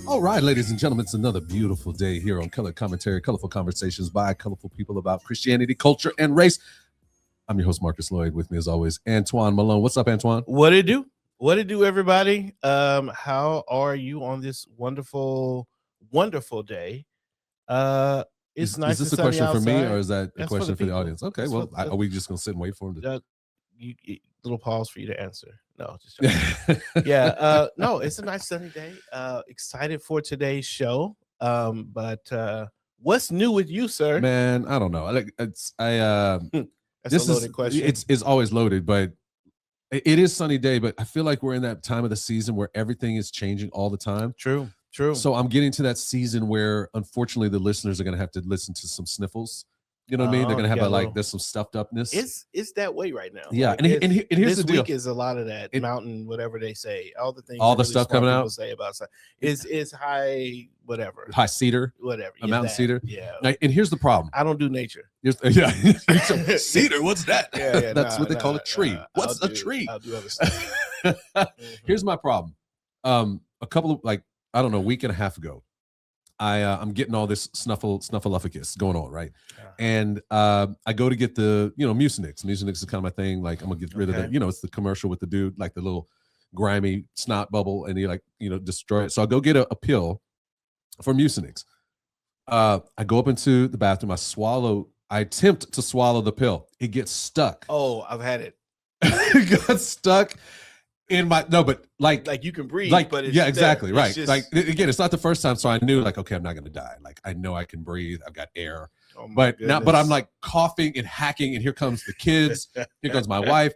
All right, ladies and gentlemen, it's another beautiful day here on Color Commentary, colorful conversations by colorful people about Christianity, culture, and race. I'm your host, Marcus Lloyd. With me, as always, Antwuan Malone. What's up, Antwuan? What it do? What it do, everybody? How are you on this wonderful, wonderful day? It's nice. Is this a question for me, or is that a question for the audience? Okay, well, are we just gonna sit and wait for him to? Little pause for you to answer. No, just yeah. No, it's a nice sunny day. Excited for today's show. But what's new with you, sir? Man, I don't know. That's a loaded question. It's always loaded, but it is sunny day. But I feel like we're in that time of the season where everything is changing all the time. True. So I'm getting to that season where, unfortunately, the listeners are going to have to listen to some sniffles. You know what I mean? They're going to have there's some stuffed upness. It's that way right now. Yeah, like and here's this the deal. week is a lot of that mountain, whatever they say, all the things, all the stuff coming out. Say about is high, whatever, high cedar, whatever, a mountain cedar. Yeah. And here's the problem. I don't do nature. Cedar. What's that? Yeah, that's what they call a tree. What's a tree? I'll do other stuff. Here's my problem. A couple of a week and a half ago, I'm getting all this snuffleupagus going on, right? And I go to get the Mucinex. Mucinex is kind of my thing. Like, I'm gonna get rid of the, it's the commercial with the dude, like the little grimy snot bubble, and he destroy it. So I go get a pill for Mucinex. I go up into the bathroom. I attempt to swallow the pill. It gets stuck. Oh, I've had it. It got stuck in my like you can breathe, but it's exactly right. Just, again, it's not the first time, so I knew okay, I'm not going to die. Like, I know I can breathe. I've got air. But I'm like coughing and hacking, and here comes the kids. Here comes my wife.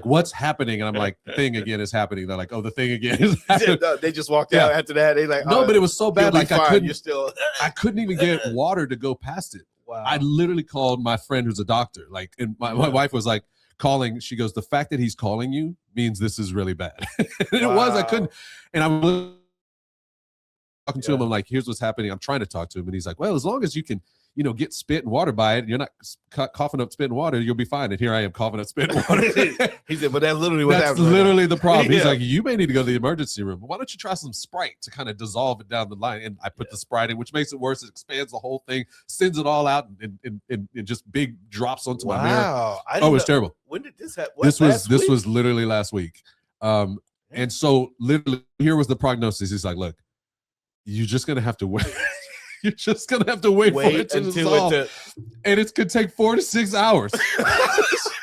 What's happening? And I'm like, the thing again is happening. They're like, oh, the thing again is happening. They just walked out after that. They like, no, but it was so bad. Like, I couldn't even get water to go past it. Wow. I literally called my friend who's a doctor. And my wife was like calling. She goes, the fact that he's calling you means this is really bad. It was. I couldn't. And I'm talking to him. I'm like, here's what's happening. I'm trying to talk to him, and he's like, well, as long as you can get spit and water by it, and you're not coughing up spit and water, you'll be fine. And here I am coughing up spit and water. He said, but that's literally what happened. That's literally the problem. He's like, you may need to go to the emergency room. Why don't you try some Sprite to kind of dissolve it down the line? And I put the Sprite in, which makes it worse. It expands the whole thing, sends it all out, and just big drops onto my mirror. Wow. It's terrible. When did this happen? This was literally last week. And so literally here was the prognosis. He's like, look, you're just going to have to wait. You're just going to have to wait for it to dissolve. And it could take 4 to 6 hours.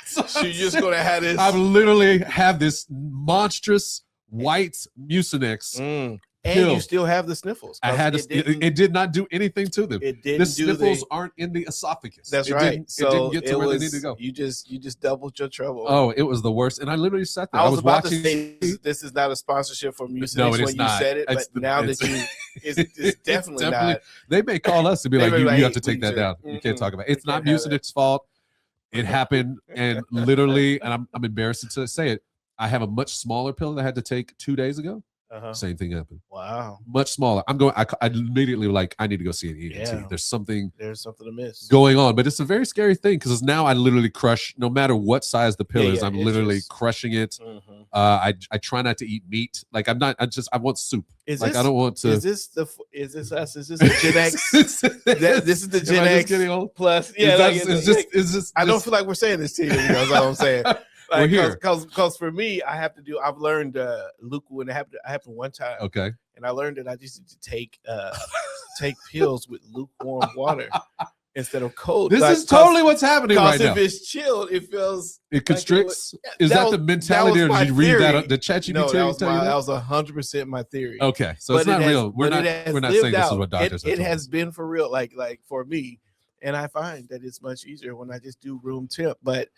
So you're just going to have this. I literally have this monstrous white Mucinex. And you still have the sniffles. I had it did not do anything to them. It didn't. The sniffles aren't in the esophagus. That's right. It didn't get to where they needed to go. You just doubled your trouble. Oh, it was the worst. And I literally sat there. I was about to say this is not a sponsorship for Mucinex when you said it, but now that it's definitely not. They may call us to be like, you have to take that down. You can't talk about it. It's not Mucinex's fault. It happened, and literally, and I'm embarrassed to say it, I have a much smaller pill that I had to take 2 days ago. Same thing happened. Wow. Much smaller. I immediately I need to go see an ENT. Yeah. There's something amiss going on, but it's a very scary thing because now I literally crush, no matter what size the pill is, I'm literally crushing it. I try not to eat meat. Like, I want soup. I don't want to. Is this us? Is this a Gen X? This is the Gen X plus. Yeah. Is this? I don't feel like we're saying this to you. That's all I'm saying. Like, because for me, I've learned when it happened one time. Okay. And I learned that I just need to take pills with lukewarm water instead of cold. This is totally what's happening right now. If it's chilled, it constricts. Is that the mentality, or did you read that? The ChatGPT? No, that was 100% my theory. Okay, so it's not real. We're not saying this is what doctors are. It has been for real, like for me, and I find that it's much easier when I just do room temp, but.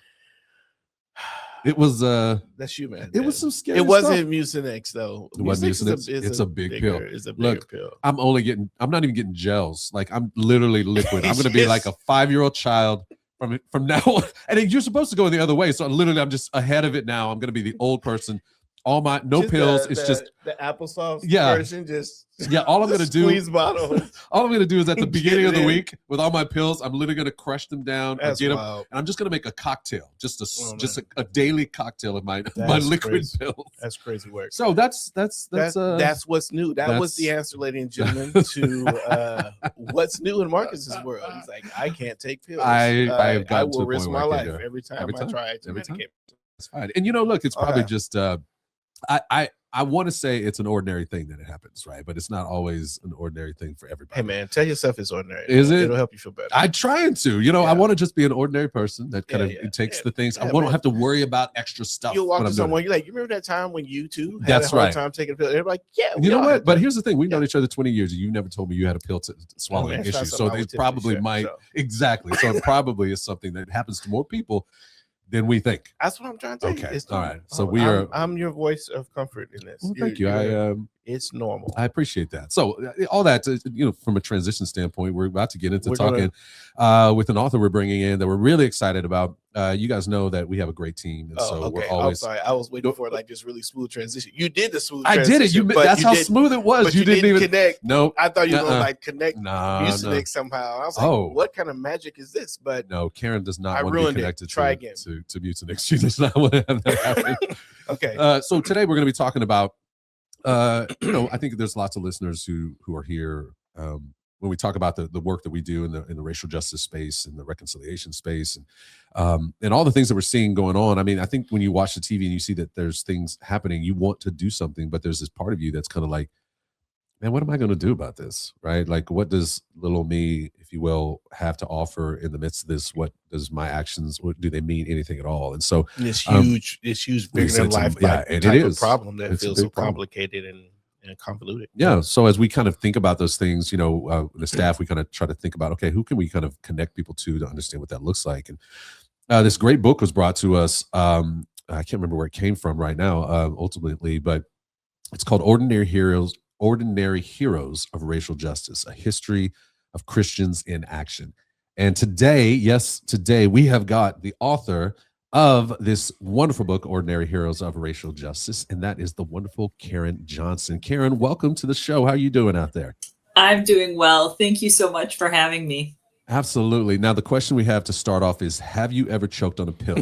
It was that's you, man. It was some scary. It wasn't Mucinex though. It wasn't Mucinex. It's a big pill. It's a bigger pill. I'm not even getting gels. Like, I'm literally liquid. I'm gonna be like a 5-year-old child from now on. And you're supposed to go the other way. So I'm just ahead of it now. I'm gonna be the old person all my pills. It's just the applesauce Yeah. version. Just all I'm gonna do. squeeze bottle. All I'm gonna do is at the Get beginning of it the in. week with all my pills, I'm literally gonna crush them down. That's Get them, wild. and I'm just gonna make a cocktail, just Oh, a daily cocktail of my That's liquid crazy. pills. That's crazy work. So that's what's new. That was the answer, ladies and gentlemen, to what's new in Marcus's world. He's like, I can't take pills. I will risk my life every time I try to medicate. It's fine. And look, it's probably just I want to say it's an ordinary thing that it happens, right? But it's not always an ordinary thing for everybody. Hey man, tell yourself it's ordinary. Is it? It'll help you feel better. I'm trying to. I want to just be an ordinary person that kind of takes the things. I won't have to worry about extra stuff. You'll walk to someone, you're like, you remember that time when you too had That's a hard right. time taking a pill? They're like, yeah. You know what? But here's the thing: we've known each other 20 years, and you never told me you had a pill to swallowing issue. So it probably might exactly. So it probably is something that happens to more people than we think. That's what I'm trying to tell you. Okay. All right. So I'm your voice of comfort in this. Well, thank you. It's normal. I appreciate that. So all that, from a transition standpoint, we're about to get into talking with an author we're bringing in that we're really excited about. You guys know that we have a great team. And we're always. I'm sorry. I was waiting for like this really smooth transition. You did the smooth I transition. did it. That's how smooth it was. But you didn't even connect. No. I thought you were going to connect music somehow. I was like, what kind of magic is this? But no, Karen does not want to be connected to Mutinix. She does not want to have that happen. Okay. So today we're going to be talking about I think there's lots of listeners who are here when we talk about the work that we do in the racial justice space and the reconciliation space and all the things that we're seeing going on. I mean, I think when you watch the TV and you see that there's things happening, you want to do something, but there's this part of you that's kind of like, man, what am I going to do about this? Right? Like, what does little me, if you will, have to offer in the midst of this? What does my actions, do they mean anything at all? And so this huge, bigger than life, and it is a problem that feels so complicated and convoluted. Yeah. So as we kind of think about those things, the staff, we kind of try to think about, okay, who can we kind of connect people to understand what that looks like? And this great book was brought to us. I can't remember where it came from right now, ultimately, but it's called Ordinary Heroes of Racial Justice, a history of Christians in action. And today we have got the author of this wonderful book, Ordinary Heroes of Racial Justice, and that is the wonderful Karen Johnson. Karen, welcome to the show. How are you doing out there? I'm doing well. Thank you so much for having me. Absolutely. Now, the question we have to start off is, have you ever choked on a pill?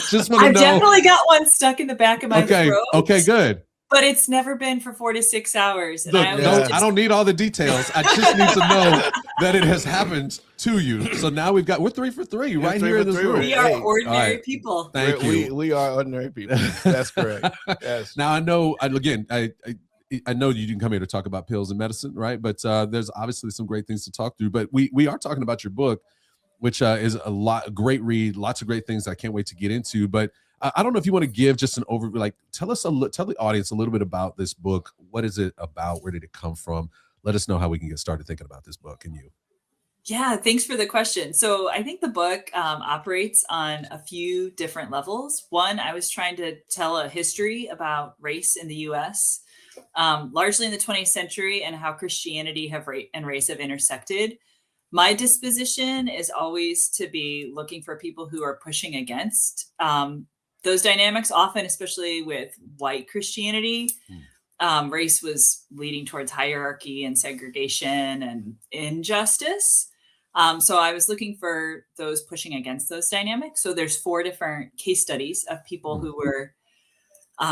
Just want to know. I've definitely got one stuck in the back of my throat. Okay, good. But it's never been for 4 to 6 hours. And Look, I don't need all the details. I just need to know that it has happened to you. So now we're 3 for 3 right here in this room. We are ordinary people. Thank you. We are ordinary people. That's correct. Yes. Now I know. I know you didn't come here to talk about pills and medicine, right? But there's obviously some great things to talk through. But we are talking about your book, which is a great read, lots of great things I can't wait to get into. But I don't know if you want to give just an overview, like tell the audience a little bit about this book. What is it about? Where did it come from? Let us know how we can get started thinking about this book and you. Yeah, thanks for the question. So I think the book operates on a few different levels. One, I was trying to tell a history about race in the U.S., largely in the 20th century, and how Christianity and race have intersected. My disposition is always to be looking for people who are pushing against those dynamics, often, especially with white Christianity. Race was leading towards hierarchy and segregation and injustice. So I was looking for those pushing against those dynamics. So there's 4 different case studies of people who were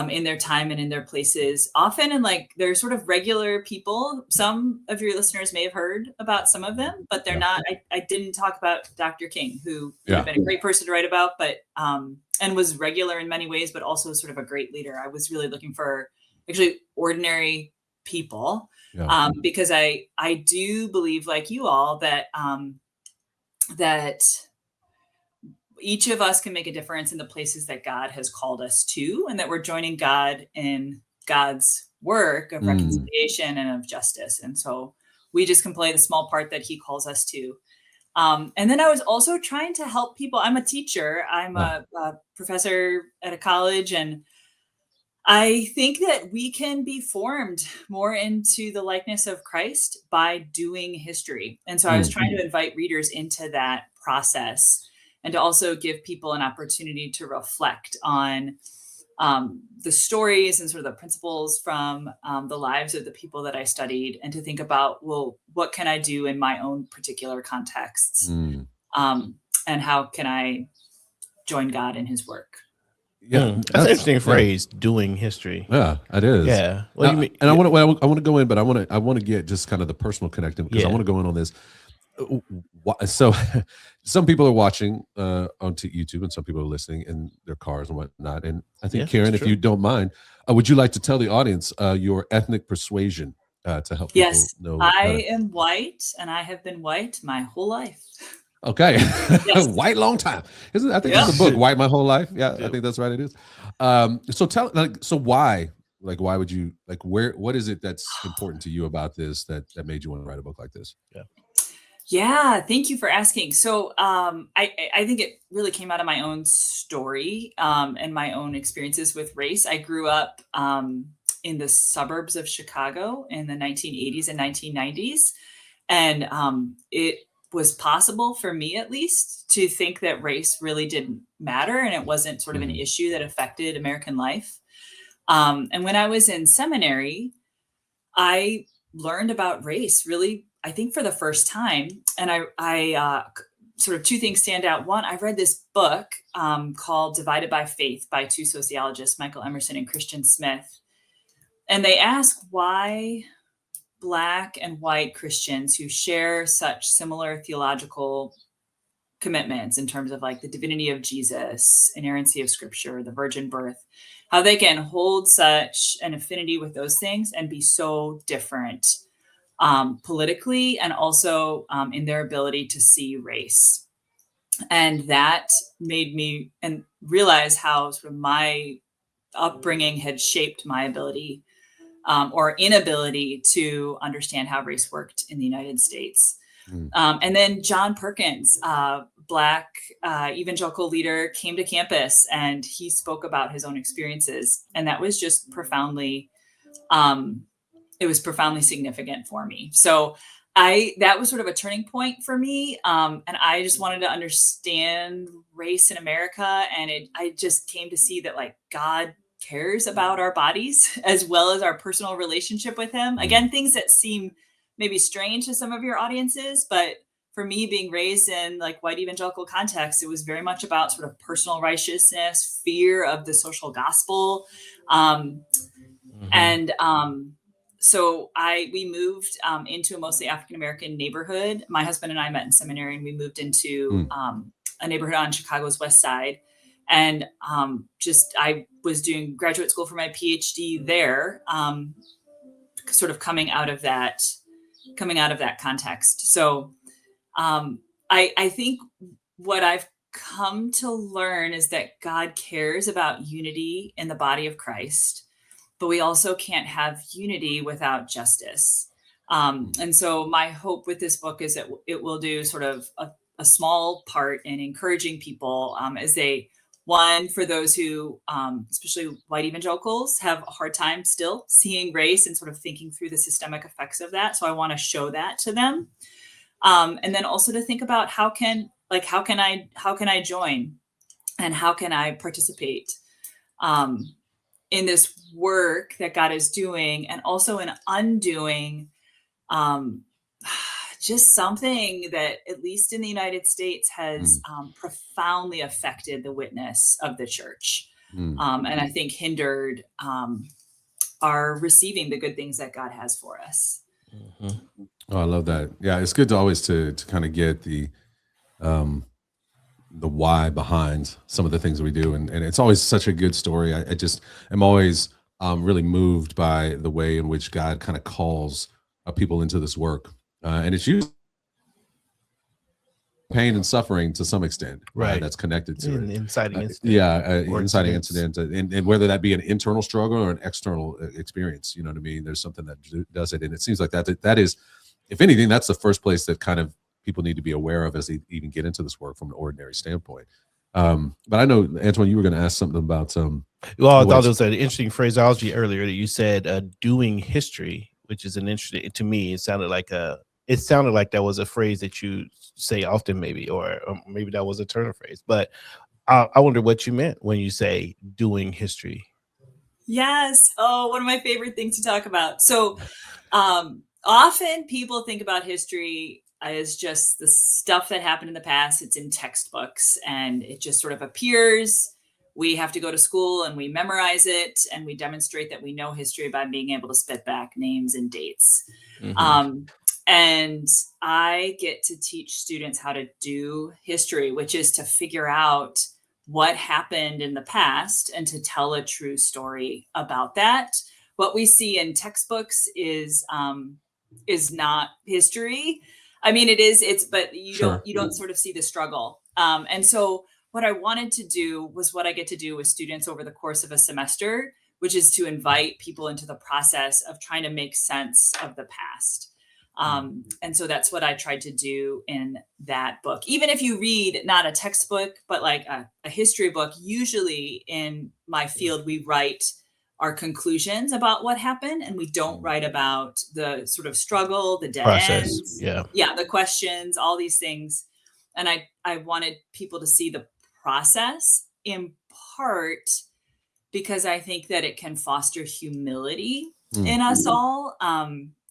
in their time and in their places, often in they're sort of regular people. Some of your listeners may have heard about some of them, but they're not. I didn't talk about Dr. King, who would have been a great person to write about, but and was regular in many ways, but also sort of a great leader. I was really looking for actually ordinary people because I do believe, like you all, that that each of us can make a difference in the places that God has called us to, and that we're joining God in God's work of reconciliation and of justice. And so we just can play the small part that he calls us to. And then I was also trying to help people. I'm a teacher. I'm a professor at a college, and I think that we can be formed more into the likeness of Christ by doing history. And so I was trying to invite readers into that process, and to also give people an opportunity to reflect on the stories and sort of the principles from the lives of the people that I studied, and to think about, well, what can I do in my own particular contexts? And how can I join God in his work? Yeah, that's an interesting phrase, doing history. Yeah, it is. Yeah. What do you mean? And I want to go in, but I want to get just kind of the personal connecting, because I want to go in on this. So some people are watching onto YouTube, and some people are listening in their cars and whatnot. And I think, Karen, if you don't mind, would you like to tell the audience your ethnic persuasion to help people know? I am white, and I have been white my whole life. Okay. Yes. White long time. I think that's the book, White My Whole Life. Yeah, I think that's right. It is. So why would you, what is it that's important to you about this that made you want to write a book like this? Yeah, thank you for asking. So I think it really came out of my own story and my own experiences with race. I grew up in the suburbs of Chicago in the 1980s and 1990s. And it was possible for me, at least, to think that race really didn't matter, and it wasn't sort of an issue that affected American life. And when I was in seminary, I learned about race really, I think, for the first time. And I sort of two things stand out. One, I read this book called Divided by Faith by two sociologists, Michael Emerson and Christian Smith. And they ask why Black and white Christians who share such similar theological commitments in terms of like the divinity of Jesus, inerrancy of scripture, the virgin birth, how they can hold such an affinity with those things and be so different politically, and also in their ability to see race. And that made me realize how sort of my upbringing had shaped my ability or inability to understand how race worked in the United States. And then John Perkins, Black evangelical leader, came to campus and he spoke about his own experiences. And that was just profoundly, it was profoundly significant for me. So that was sort of a turning point for me. And I just wanted to understand race in America. And I just came to see that like God cares about our bodies as well as our personal relationship with him. Again, things that seem maybe strange to some of your audiences, but for me, being raised in like white evangelical context, it was very much about sort of personal righteousness, fear of the social gospel. And so we moved into a mostly African-American neighborhood. My husband and I met in seminary, and we moved into a neighborhood on Chicago's West Side. And I was doing graduate school for my PhD there, sort of coming out of that context. So I think what I've come to learn is that God cares about unity in the body of Christ, but we also can't have unity without justice. And so my hope with this book is that it will do sort of a small part in encouraging people as for those who, especially white evangelicals, have a hard time still seeing race and sort of thinking through the systemic effects of that. So I want to show that to them. And then also to think about how can I join and how can I participate in this work that God is doing, and also in undoing just something that, at least in the United States, has profoundly affected the witness of the church, and I think hindered our receiving the good things that God has for us. Oh, I love that. Yeah, it's good to always to kind of get the why behind some of the things that we do, and it's always such a good story. I just am always really moved by the way in which God kind of calls people into this work. And it's usually pain and suffering to some extent, right? That's connected to it. Inciting incident. Inciting incident, and whether that be an internal struggle or an external experience, you know what I mean? There's something that does it, and it seems like that is, if anything, that's the first place that kind of people need to be aware of as they even get into this work from an ordinary standpoint. But I know, Antwuan, you were going to ask something about well, I thought there was an interesting phraseology earlier that you said, doing history, which is an interesting, to me, it sounded like that was a phrase that you say often, maybe, or maybe that was a turn of phrase. But I wonder what you meant when you say doing history. Yes. Oh, one of my favorite things to talk about. So often people think about history as just the stuff that happened in the past. It's in textbooks and it just sort of appears. We have to go to school and we memorize it and we demonstrate that we know history by being able to spit back names and dates. And I get to teach students how to do history, which is to figure out what happened in the past and to tell a true story about that. What we see in textbooks is not history. I mean, but you don't sort of see the struggle. And so what I wanted to do was what I get to do with students over the course of a semester, which is to invite people into the process of trying to make sense of the past. And so that's what I tried to do in that book. Even if you read not a textbook, but like a history book, usually in my field, we write our conclusions about what happened and we don't write about the sort of struggle, the dead ends, the questions, all these things. And I wanted people to see the process in part because I think that it can foster humility in us all.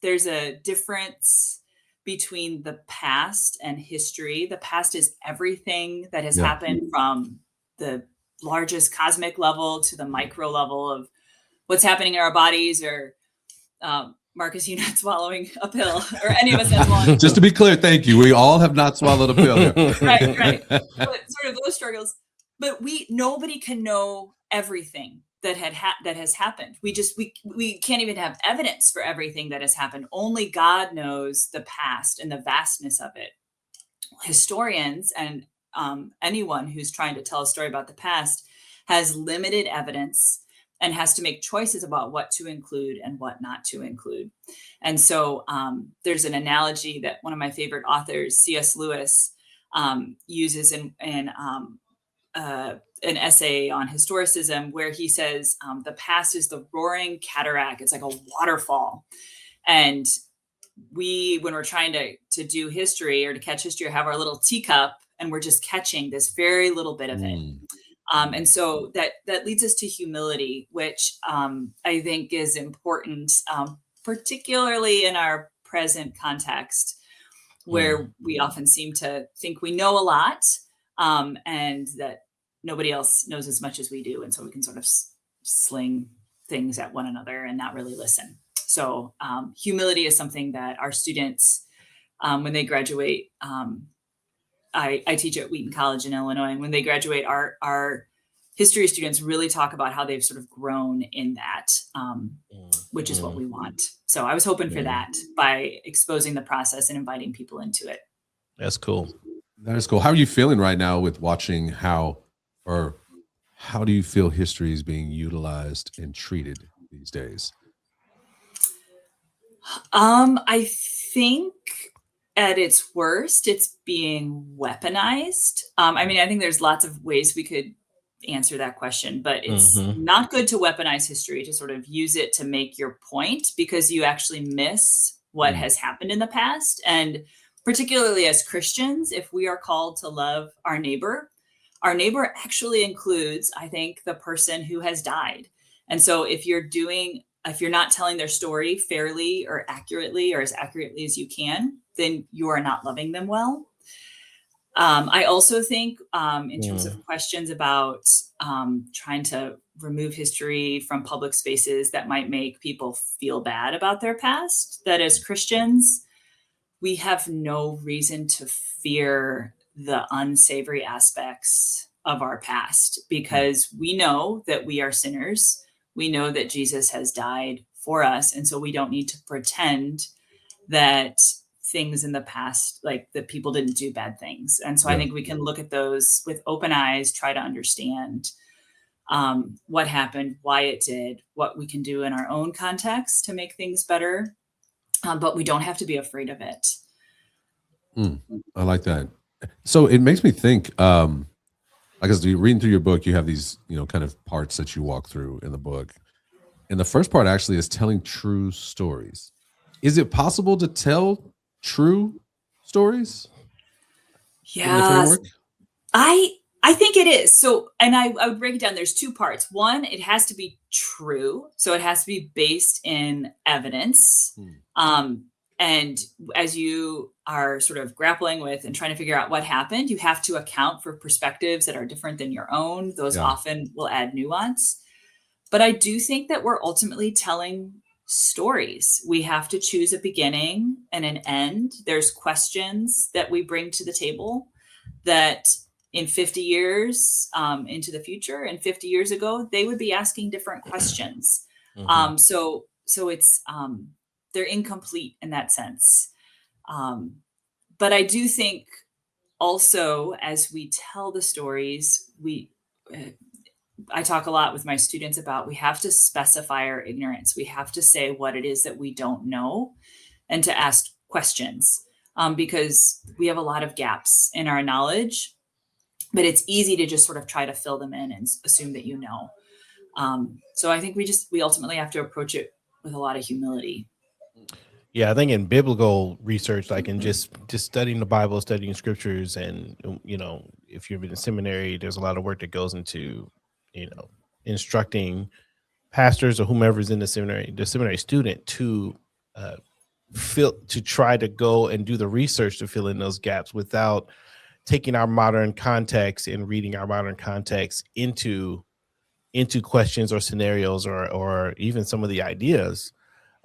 There's a difference between the past and history. The past is everything that has happened from the largest cosmic level to the micro level of what's happening in our bodies, or Marcus, you're not swallowing a pill, or any of us not swallowing a pill. Just to be clear, thank you. We all have not swallowed a pill. Right. But sort of those struggles. But nobody can know everything that has happened. We can't even have evidence for everything that has happened. Only God knows the past and the vastness of it. Historians and anyone who's trying to tell a story about the past has limited evidence and has to make choices about what to include and what not to include. And so there's an analogy that one of my favorite authors, C.S. Lewis, uses in an essay on historicism, where he says the past is the roaring cataract. It's like a waterfall. And when we're trying to do history or to catch history, have our little teacup and we're just catching this very little bit of it. And so that leads us to humility, which I think is important, particularly in our present context, where we often seem to think we know a lot, and that nobody else knows as much as we do. And so we can sort of sling things at one another and not really listen. So humility is something that our students, when they graduate, I teach at Wheaton College in Illinois, and when they graduate, our history students really talk about how they've sort of grown in that, which is what we want. So I was hoping for that by exposing the process and inviting people into it. That's cool. That is cool. How are you feeling right now with watching how do you feel history is being utilized and treated these days? I think at its worst, it's being weaponized. I mean, I think there's lots of ways we could answer that question, but it's not good to weaponize history, to sort of use it to make your point, because you actually miss what has happened in the past. And particularly as Christians, if we are called to love our neighbor actually includes, I think, the person who has died. And so if you're not telling their story fairly or accurately, or as accurately as you can, then you are not loving them well. I also think in terms of questions about trying to remove history from public spaces that might make people feel bad about their past, that as Christians, we have no reason to fear the unsavory aspects of our past, because we know that we are sinners. We know that Jesus has died for us. And so we don't need to pretend that things in the past, like that people didn't do bad things. And so I think we can look at those with open eyes, try to understand what happened, why it did, what we can do in our own context to make things better. But we don't have to be afraid of it. I like that. So it makes me think, as you're reading through your book, you have these, kind of parts that you walk through in the book. And the first part actually is telling true stories. Is it possible to tell true stories? Yeah, I think it is. So, and I would break it down. There's two parts. One, it has to be true. So it has to be based in evidence. And as you are sort of grappling with and trying to figure out what happened, you have to account for perspectives that are different than your own. Those often will add nuance. But I do think that we're ultimately telling stories. We have to choose a beginning and an end. There's questions that we bring to the table that in 50 years into the future and 50 years ago, they would be asking different questions. So it's they're incomplete in that sense. But I do think also as we tell the stories, I talk a lot with my students about we have to specify our ignorance. We have to say what it is that we don't know and to ask questions because we have a lot of gaps in our knowledge, but it's easy to just sort of try to fill them in and assume that you know. So I think we ultimately have to approach it with a lot of humility. Yeah, I think in biblical research, like in just studying the Bible, studying scriptures, and if you've been in seminary, there's a lot of work that goes into instructing pastors or whomever's in the seminary student to try to go and do the research to fill in those gaps without taking our modern context and reading our modern context into questions or scenarios or even some of the ideas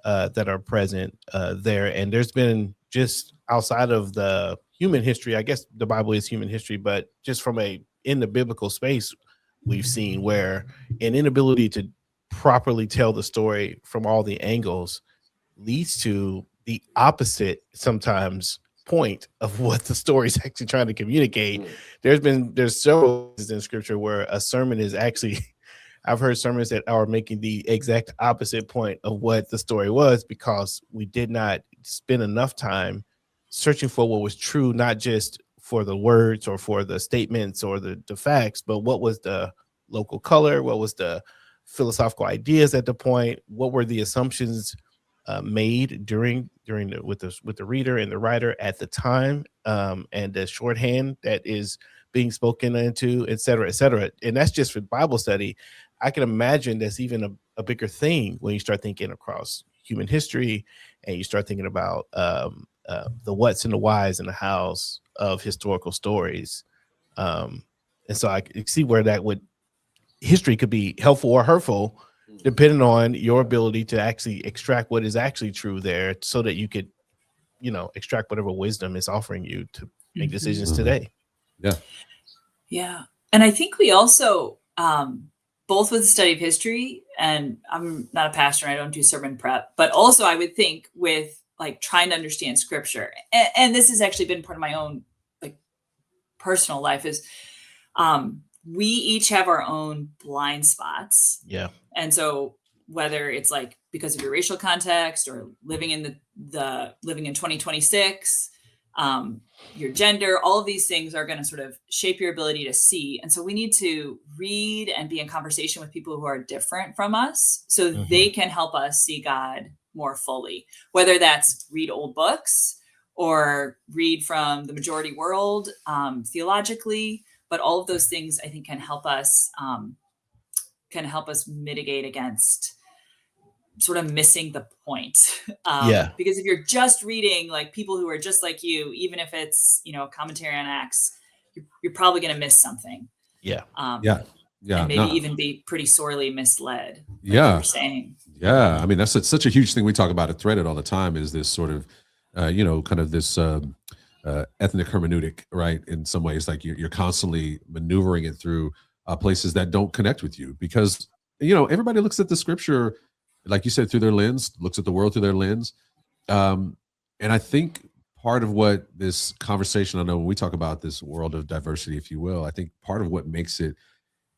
that are present there. And there's been, just outside of the human history, I guess the Bible is human history, but just from in the biblical space, we've seen where an inability to properly tell the story from all the angles leads to the opposite sometimes point of what the story is actually trying to communicate. There's several cases in scripture where a sermon is actually I've heard sermons that are making the exact opposite point of what the story was because we did not spend enough time searching for what was true, not just for the words or for the statements or the facts, but what was the local color, what was the philosophical ideas at the point, what were the assumptions made with the reader and the writer at the time, and the shorthand that is being spoken into, et cetera, et cetera. And that's just for Bible study. I can imagine that's even a bigger thing when you start thinking across human history and you start thinking about the what's and the whys and the hows of historical stories. And so I see where history could be helpful or hurtful, depending on your ability to actually extract what is actually true there so that you could, extract whatever wisdom is offering you to make decisions today. Yeah. Yeah. And I think we also, both with the study of history, and I'm not a pastor, I don't do sermon prep, but also I would think with like trying to understand scripture. And this has actually been part of my own like personal life is, we each have our own blind spots. Yeah. And so whether it's like because of your racial context or living in living in 2026, your gender, all of these things are going to sort of shape your ability to see. And so we need to read and be in conversation with people who are different from us so they can help us see God more fully, whether that's read old books or read from the majority world theologically. But all of those things I think can help us mitigate against sort of missing the point. Because if you're just reading like people who are just like you, even if it's, a commentary on Acts, you're probably going to miss something. And maybe even be pretty sorely misled. Like you were saying. Yeah. I mean, that's such a huge thing we talk about at Threaded all the time is this sort of, kind of this ethnic hermeneutic, right? In some ways, like you're constantly maneuvering it through places that don't connect with you because, everybody looks at the scripture, like you said, through their lens, looks at the world through their lens. And I think part of what this conversation, I know when we talk about this world of diversity, if you will, I think part of what makes it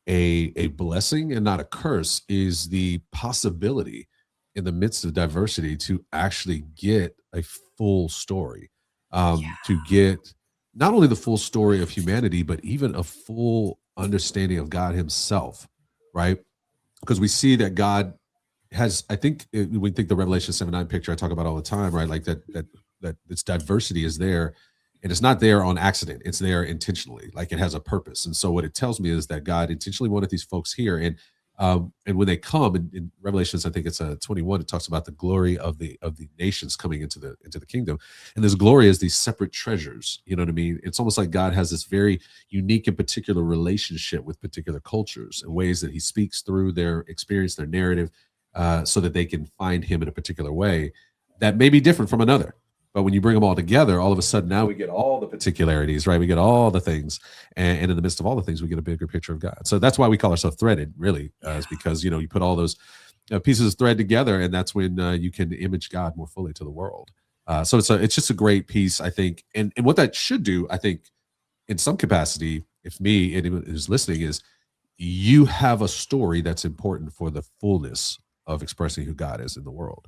a blessing and not a curse is the possibility in the midst of diversity to actually get a full story, to get not only the full story of humanity, but even a full understanding of God himself, right? Because we see that God has, I think, we think the Revelation 7:9 picture I talk about all the time, right? Like that this diversity is there And it's not there on accident. It's there intentionally, like it has a purpose. And so what it tells me is that God intentionally wanted these folks here. And when they come in Revelations, I think it's 21, it talks about the glory of the nations coming into the kingdom. And this glory is these separate treasures. You know what I mean? It's almost like God has this very unique and particular relationship with particular cultures and ways that he speaks through their experience, their narrative, so that they can find him in a particular way that may be different from another. But when you bring them all together, all of a sudden now we get all the particularities, right? We get all the things, and in the midst of all the things, we get a bigger picture of God. So that's why we call ourselves threaded, really, is because you put all those pieces of thread together, and that's when you can image God more fully to the world. So it's just a great piece, I think, and what that should do, I think, in some capacity, if me anyone who's listening, is you have a story that's important for the fullness of expressing who God is in the world.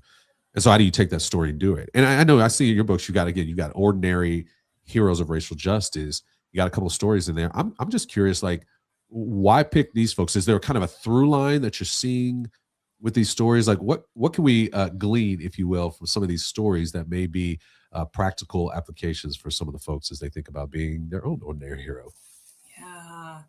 And so how do you take that story and do it? And I know I see in your books, you got ordinary heroes of racial justice. You got a couple of stories in there. I'm just curious, like, why pick these folks? Is there kind of a through line that you're seeing with these stories? Like what can we glean, if you will, from some of these stories that may be practical applications for some of the folks as they think about being their own ordinary hero? Yeah.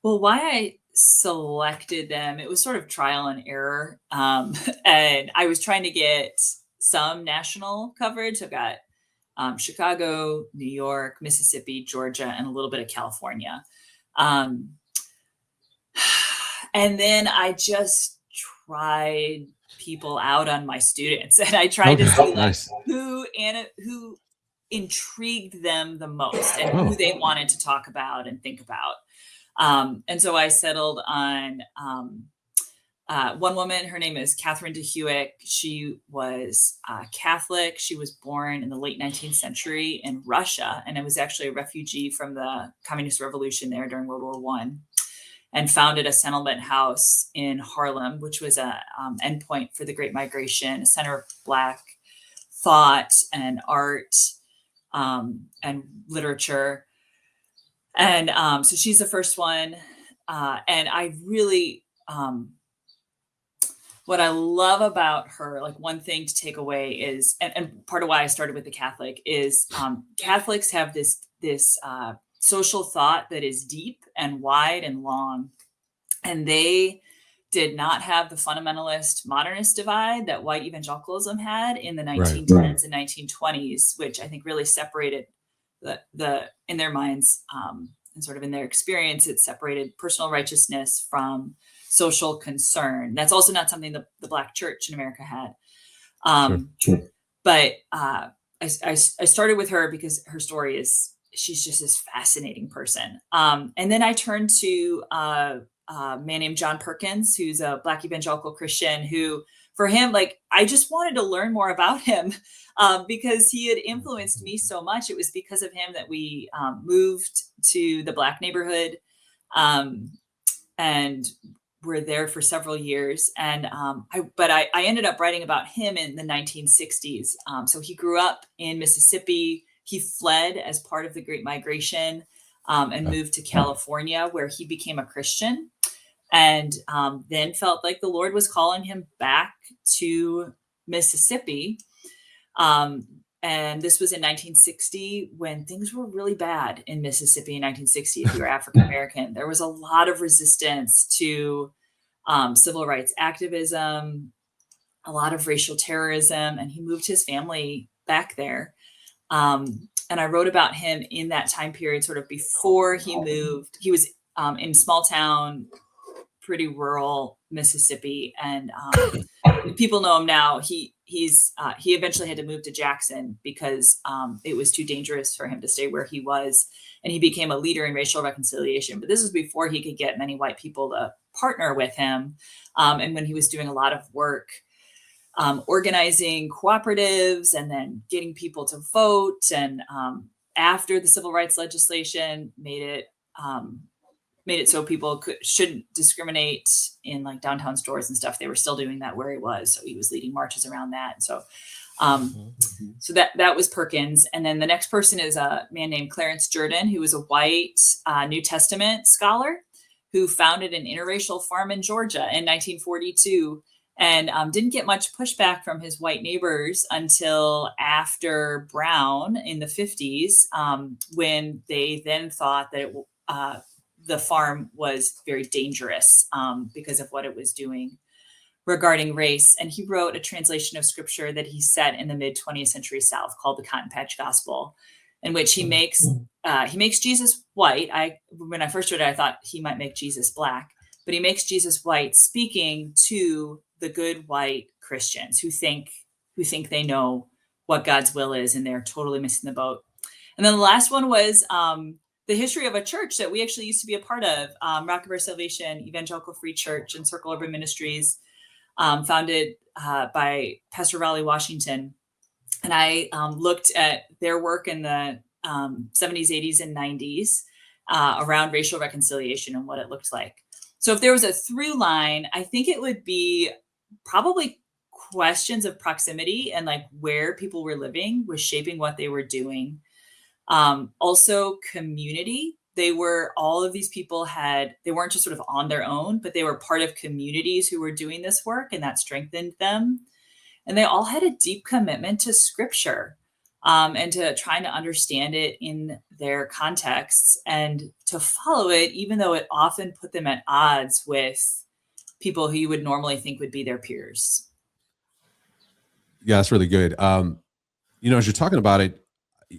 Well, why I selected them, it was sort of trial and error. And I was trying to get some national coverage. I've got Chicago, New York, Mississippi, Georgia, and a little bit of California. And then I just tried people out on my students, and I tried to see nice. who intrigued them the most and who they wanted to talk about and think about. And so I settled on one woman. Her name is Catherine DeHuick. She was Catholic. She was born in the late 19th century in Russia, and it was actually a refugee from the Communist Revolution there during World War I, and founded a settlement house in Harlem, which was a endpoint for the Great Migration, a center of Black thought and art and literature. And so she's the first one. And I really, what I love about her, like one thing to take away is, and part of why I started with the Catholic is Catholics have this social thought that is deep and wide and long. And they did not have the fundamentalist modernist divide that white evangelicalism had in the 1910s and 1920s, which I think really separated the in their minds and sort of in their experience, it separated personal righteousness from social concern. That's also not something the Black church in America had. But I started with her because her story is, she's just this fascinating person. And then I turned to a man named John Perkins, who's a Black evangelical Christian who, for him, like, I just wanted to learn more about him because he had influenced me so much. It was because of him that we moved to the Black neighborhood and were there for several years. And I ended up writing about him in the 1960s. So he grew up in Mississippi. He fled as part of the Great Migration and moved to California, where he became a Christian. And then felt like the Lord was calling him back to Mississippi. And this was in 1960 when things were really bad in Mississippi in 1960. If you were African American, there was a lot of resistance to civil rights activism, a lot of racial terrorism, and he moved his family back there. And I wrote about him in that time period, sort of before he moved. He was in small town, pretty rural Mississippi, and people know him now. He eventually had to move to Jackson because it was too dangerous for him to stay where he was, and he became a leader in racial reconciliation. But this was before he could get many white people to partner with him, and when he was doing a lot of work organizing cooperatives and then getting people to vote. And after the civil rights legislation made it so people shouldn't discriminate in like downtown stores and stuff, they were still doing that where he was. So he was leading marches around that. And so, so that was Perkins. And then the next person is a man named Clarence Jordan, who was a white New Testament scholar who founded an interracial farm in Georgia in 1942. and didn't get much pushback from his white neighbors until after Brown in the 50s, when they then thought that the farm was very dangerous because of what it was doing regarding race. And he wrote a translation of scripture that he set in the mid 20th century South called the Cotton Patch Gospel, in which he makes Jesus white. When I first read it, I thought he might make Jesus black, but he makes Jesus white, speaking to the good white Christians who think they know what God's will is, and they're totally missing the boat. And then the last one was the history of a church that we actually used to be a part of, Rockabare Salvation Evangelical Free Church and Circle Urban Ministries, founded by Pastor Raleigh Washington. And I looked at their work in the 70s, 80s, and 90s around racial reconciliation and what it looked like. So if there was a through line, I think it would be probably questions of proximity and like where people were living was shaping what they were doing. Also community. All of these people they weren't just sort of on their own, but they were part of communities who were doing this work, and that strengthened them. And they all had a deep commitment to scripture, and to trying to understand it in their contexts and to follow it, even though it often put them at odds with people who you would normally think would be their peers. Yeah, that's really good. As you're talking about it,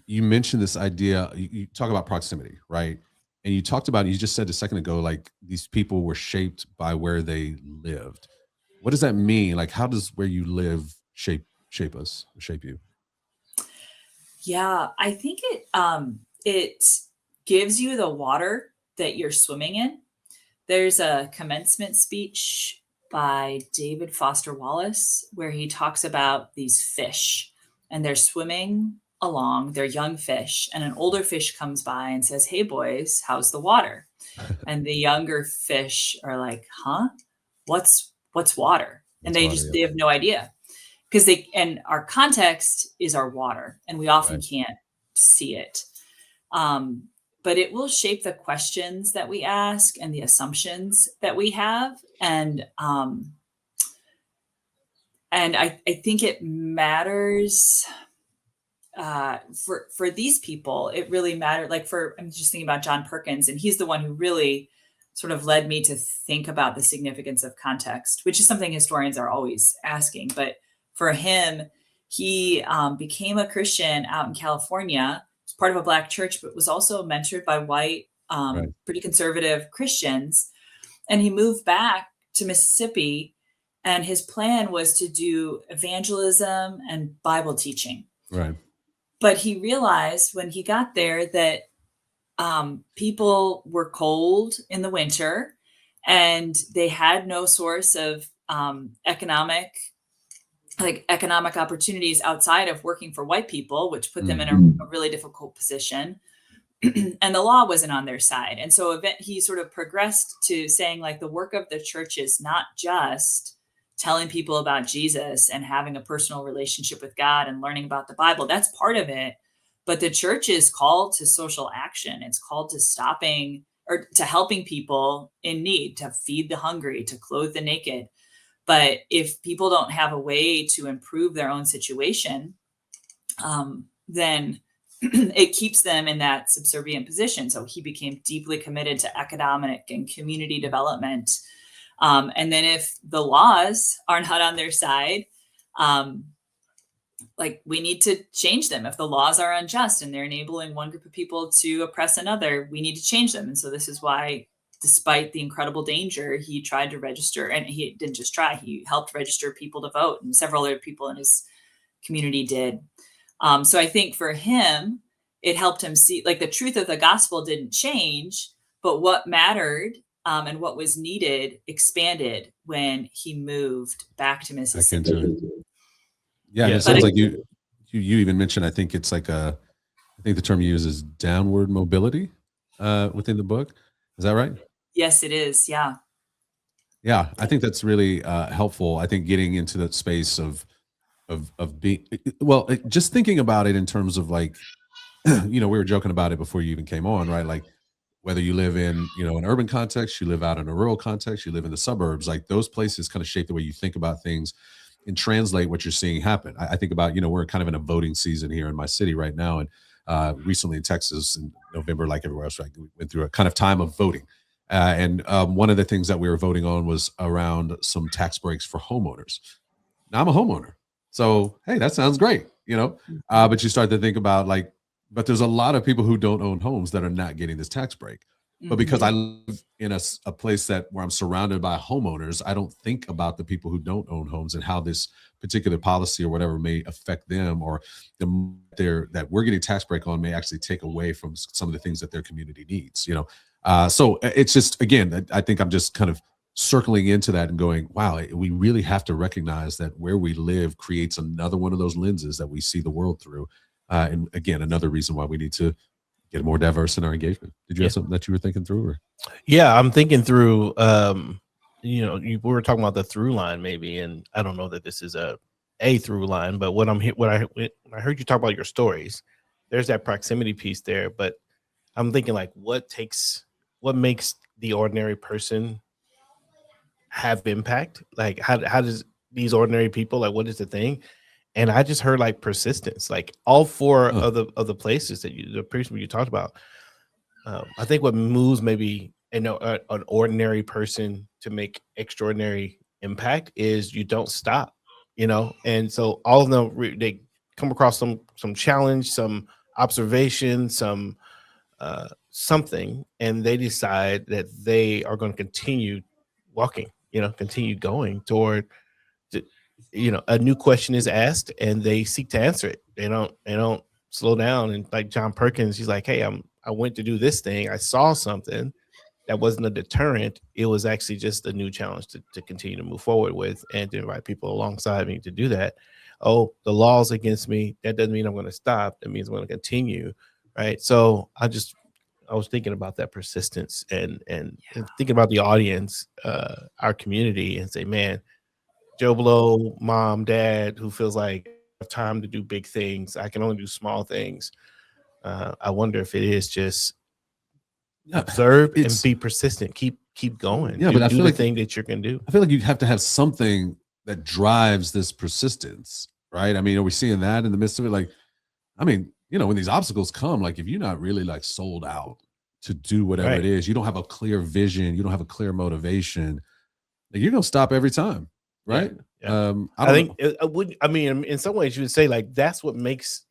you mentioned this idea, you talk about proximity, right? And you just said a second ago, like these people were shaped by where they lived. What does that mean? Like, how does where you live shape us, shape you? Yeah, I think it gives you the water that you're swimming in. There's a commencement speech by David Foster Wallace where he talks about these fish, and they're swimming along, they're young fish, and an older fish comes by and says, "Hey boys, how's the water?" And the younger fish are like, "Huh? What's water?" And they have no idea, because and our context is our water, and we often can't see it. But it will shape the questions that we ask and the assumptions that we have. And I think it matters for these people. It really mattered. Like I'm just thinking about John Perkins, and he's the one who really sort of led me to think about the significance of context, which is something historians are always asking. But for him, he became a Christian out in California, was part of a Black church, but was also mentored by white, pretty conservative Christians. And he moved back to Mississippi, and his plan was to do evangelism and Bible teaching. Right. But he realized when he got there that people were cold in the winter, and they had no source of economic opportunities outside of working for white people, which put them in a really difficult position. And the law wasn't on their side. And so he sort of progressed to saying, like, the work of the church is not just telling people about Jesus and having a personal relationship with God and learning about the Bible. That's part of it. But the church is called to social action. It's called to stopping or to helping people in need, to feed the hungry, to clothe the naked. But if people don't have a way to improve their own situation, then it keeps them in that subservient position. So he became deeply committed to economic and community development. And then if the laws are not on their side, we need to change them. If the laws are unjust and they're enabling one group of people to oppress another, we need to change them. And so this is why, despite the incredible danger, he tried to register, and he didn't just try, he helped register people to vote, and several other people in his community did. So I think for him, it helped him see, like, the truth of the gospel didn't change, but what mattered and what was needed expanded when he moved back to Mississippi. Yeah, it sounds like you even mentioned, I think it's like I think the term you use is downward mobility within the book. Is that right? Yes, it is. Yeah. Yeah, I think that's really helpful. I think getting into that space of being, well, just thinking about it in terms of, like, we were joking about it before you even came on, right? Like, whether you live in, an urban context, you live out in a rural context, you live in the suburbs, like those places kind of shape the way you think about things and translate what you're seeing happen. I think about, we're kind of in a voting season here in my city right now. And recently in Texas in November, like everywhere else, right, we went through a kind of time of voting. And one of the things that we were voting on was around some tax breaks for homeowners. Now I'm a homeowner. So, hey, that sounds great, but you start to think about but there's a lot of people who don't own homes that are not getting this tax break. But because I live in a place where I'm surrounded by homeowners, I don't think about the people who don't own homes and how this particular policy or whatever may affect them, or that we're getting tax break on may actually take away from some of the things that their community needs. So it's just, again, I think I'm just kind of circling into that and going, wow, we really have to recognize that where we live creates another one of those lenses that we see the world through. And again, another reason why we need to get more diverse in our engagement. Did you have something that you were thinking through? Or? Yeah, I'm thinking through, we were talking about the through line maybe, and I don't know that this is a through line, but when I heard you talk about your stories, there's that proximity piece there, but I'm thinking what makes the ordinary person have impact? Like how does these ordinary people, what is the thing? And I just heard persistence, all four of the places that the principle you talked about. I think what moves maybe an ordinary person to make extraordinary impact is you don't stop, and so all of them, they come across some challenge, some observation, some something, and they decide that they are going to continue walking, continue going toward a new question is asked and they seek to answer it. They don't slow down. And like John Perkins, he's like, hey, I went to do this thing. I saw something that wasn't a deterrent. It was actually just a new challenge to continue to move forward with and to invite people alongside me to do that. Oh, the law's against me. That doesn't mean I'm going to stop. That means I'm going to continue. Right. So I was thinking about that persistence and thinking about the audience, our community, and say, man, Joe Blow, mom, dad, who feels like I have time to do big things. I can only do small things. I wonder if it is just observe and be persistent. Keep going. Yeah, but I feel the thing that you're gonna do. I feel like you have to have something that drives this persistence, right? I mean, are we seeing that in the midst of it? When these obstacles come, if you're not really sold out to do whatever it is, you don't have a clear vision, you don't have a clear motivation, you're gonna stop every time. Right. Yeah. I think it would. I mean, in some ways, you would say that's what makes.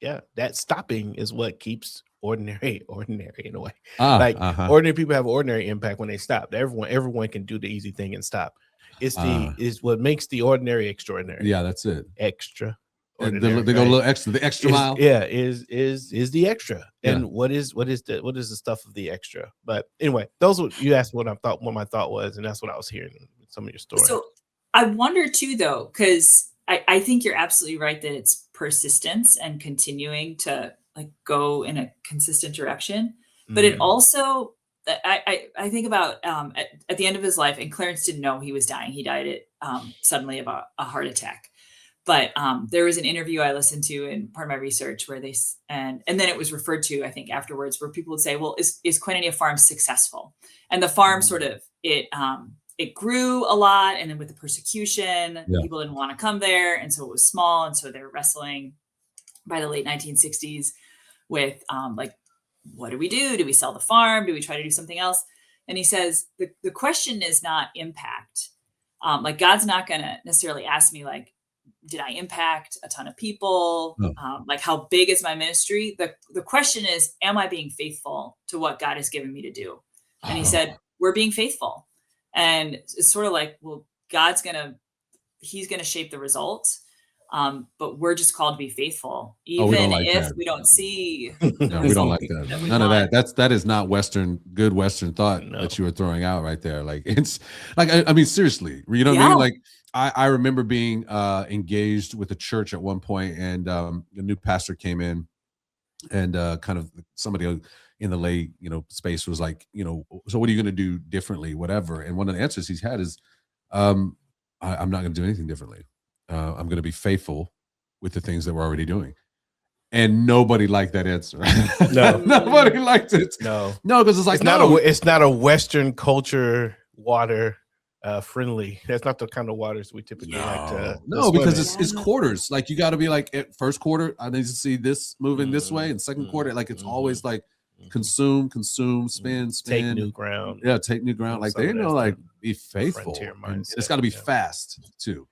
That stopping is what keeps ordinary in a way. Ordinary people have ordinary impact when they stop. Everyone can do the easy thing and stop. Is what makes the ordinary extraordinary. Yeah, that's it. Extra. They go a little extra. The extra mile. Yeah, is the extra. And what is the stuff of the extra? But anyway, you asked what my thought was, and that's what I was hearing. Some of your stories. So I wonder too, though, because I think you're absolutely right that it's persistence and continuing to go in a consistent direction. But it also, I think about at the end of his life, and Clarence didn't know he was dying. He died suddenly of a heart attack. But there was an interview I listened to in part of my research where and then it was referred to, I think, afterwards, where people would say, well, is Koinonia Farm successful? And the farm sort of, it grew a lot. And then with the persecution, people didn't want to come there. And so it was small. And so they were wrestling by the late 1960s with what do we do? Do we sell the farm? Do we try to do something else? And he says, the question is not impact. God's not going to necessarily ask me, did I impact a ton of people? No. How big is my ministry? The question is, am I being faithful to what God has given me to do? And he said, we're being faithful. And it's sort of well, he's going to shape the results. But we're just called to be faithful, even if we don't see. No, we don't like that. None of that. That is not good Western thought that you were throwing out right there. It's I mean, seriously, you know what I mean? I remember being engaged with a church at one point, and a new pastor came in, and kind of somebody in the lay space was like, so what are you going to do differently, whatever? And one of the answers he's had is, I'm not going to do anything differently. I'm going to be faithful with the things that we're already doing. And nobody liked that answer. No. Nobody liked it. No, because it's like it's not a Western culture water friendly. That's not the kind of waters we typically like to because swim it's quarters. Like you got to be like at first quarter, I need to see this moving this way, and second quarter, like it's always like consume, spin, take new ground. Yeah, take new ground. Like they know, like be faithful. And it's got to be fast too,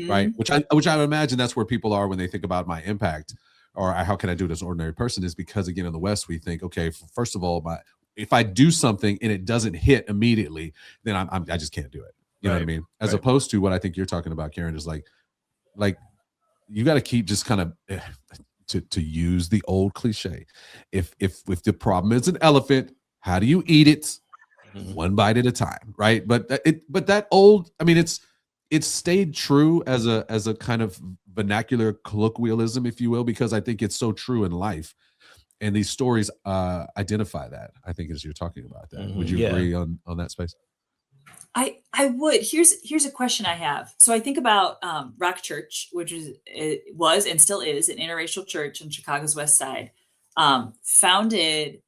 right? Which I imagine that's where people are when they think about my impact or how can I do it as an ordinary person, is because again in the West we think, okay, first of all, if I do something and it doesn't hit immediately, then I just can't do it. You know what I mean? As opposed to what I think you're talking about, Karen, is like you got to keep just kind of to use the old cliche. If the problem is an elephant, how do you eat it? One bite at a time, right? But that old, I mean, it's stayed true as a kind of vernacular colloquialism, if you will, because I think it's so true in life. And these stories identify that, I think, as you're talking about that. Would you agree on that space? I would. Here's a question I have. So I think about Rock Church, which was and still is an interracial church on Chicago's West Side, founded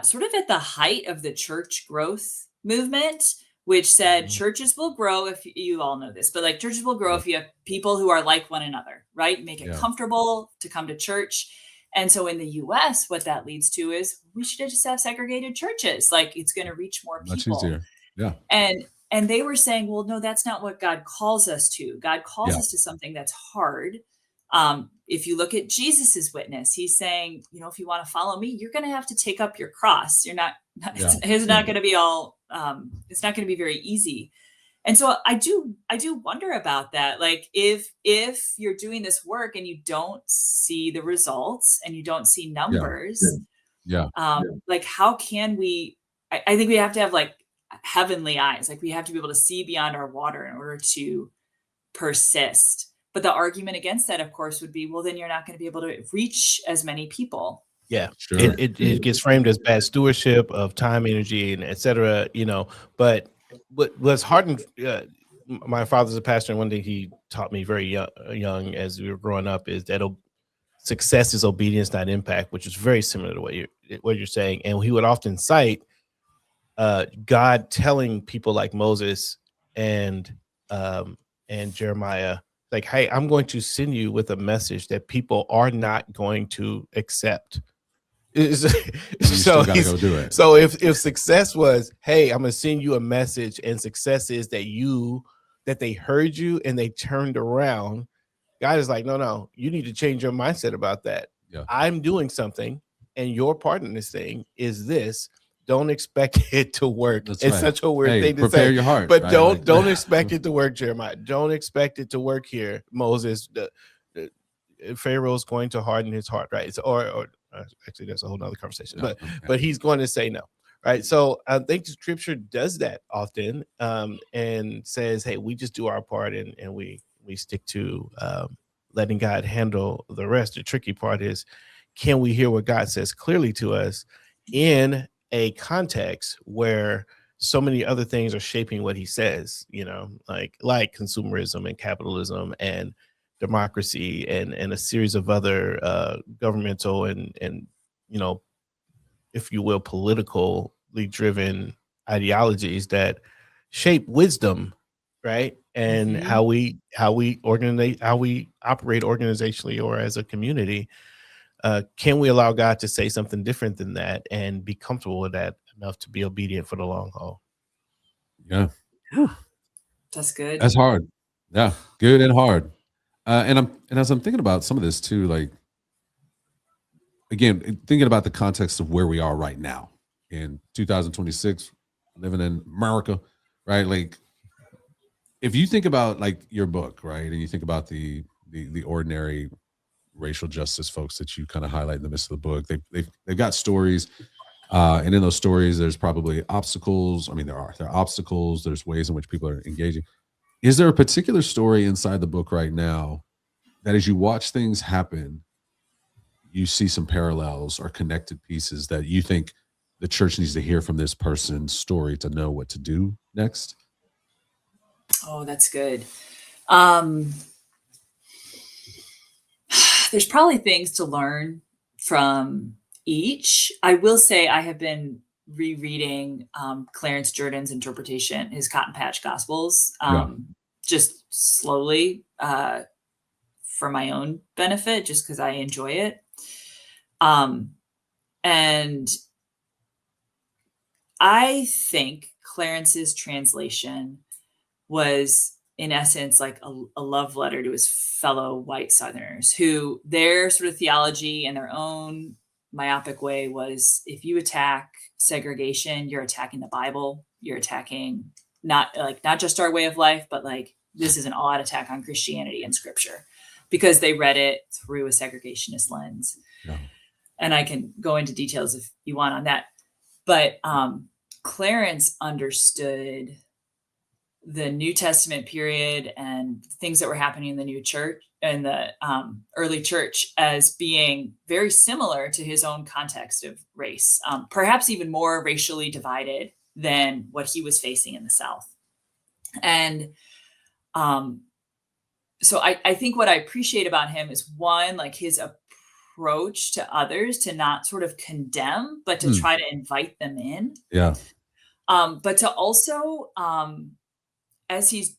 sort of at the height of the church growth movement, which said churches will grow if you all know this, but like churches will grow if you have people who are like one another, right? Make it comfortable to come to church. And so in the US, what that leads to is we should just have segregated churches. Like it's going to reach more people. Much easier. Yeah. And they were saying, well, no, that's not what God calls us to. God calls us to something that's hard. If you look at Jesus's witness, he's saying, if you want to follow me, you're going to have to take up your cross. You're not, it's not going to be all, it's not going to be very easy. And so I do wonder about that. Like if you're doing this work and you don't see the results and you don't see numbers, like how can we, I think we have to have like heavenly eyes. Like we have to be able to see beyond our water in order to persist. But the argument against that, of course, would be, well, then you're not going to be able to reach as many people. Yeah, sure. It gets framed as bad stewardship of time, energy, and et cetera, but what's hard, my father's a pastor, and one thing he taught me very young as we were growing up is that success is obedience, not impact, which is very similar to what you're saying. And he would often cite God telling people like Moses and Jeremiah, like, hey, I'm going to send you with a message that people are not going to accept. So go do it. So if success was, hey, I'm going to send you a message, and success is that they heard you and they turned around, God is like, no, you need to change your mindset about that. Yeah. I'm doing something, and your part in this thing is this. Don't expect it to work. It's such a weird thing to say. Prepare your heart. But don't expect it to work, Jeremiah. Don't expect it to work here, Moses. Pharaoh's going to harden his heart, right? Or actually, that's a whole nother conversation. But he's going to say no, right? So I think the scripture does that often, and says, hey, we just do our part, and we stick to letting God handle the rest. The tricky part is, can we hear what God says clearly to us in a context where so many other things are shaping what he says, like consumerism and capitalism and democracy and a series of other governmental and if you will, politically driven ideologies that shape wisdom, right? And how we operate organizationally or as a community. Can we allow God to say something different than that and be comfortable with that enough to be obedient for the long haul? Yeah. That's good. That's hard. Yeah. Good and hard. And as I'm thinking about some of this too, like, again, thinking about the context of where we are right now in 2026, living in America, right? Like, if you think about like your book, right, and you think about the ordinary racial justice folks that you kind of highlight in the midst of the book, they've got stories, and in those stories, there's probably obstacles. I mean, there are obstacles. There's ways in which people are engaging. Is there a particular story inside the book right now that, as you watch things happen, you see some parallels or connected pieces that you think the church needs to hear from this person's story to know what to do next? there's probably things to learn from each. I will say I have been rereading Clarence Jordan's interpretation, his Cotton Patch Gospels, just slowly for my own benefit, just because I enjoy it. And I think Clarence's translation was, in essence, like a love letter to his fellow white Southerners, who their sort of theology in their own myopic way was, if you attack segregation, you're attacking the Bible. You're attacking not just our way of life, but like this is an all-out attack on Christianity and Scripture, because they read it through a segregationist lens. Yeah. And I can go into details if you want on that. But Clarence understood the New Testament period and things that were happening in the new church and the early church as being very similar to his own context of race, perhaps even more racially divided than what he was facing in the South. And so I think what I appreciate about him is, one, like his approach to others, to not sort of condemn, but to try to invite them in. Yeah. But to also, as he's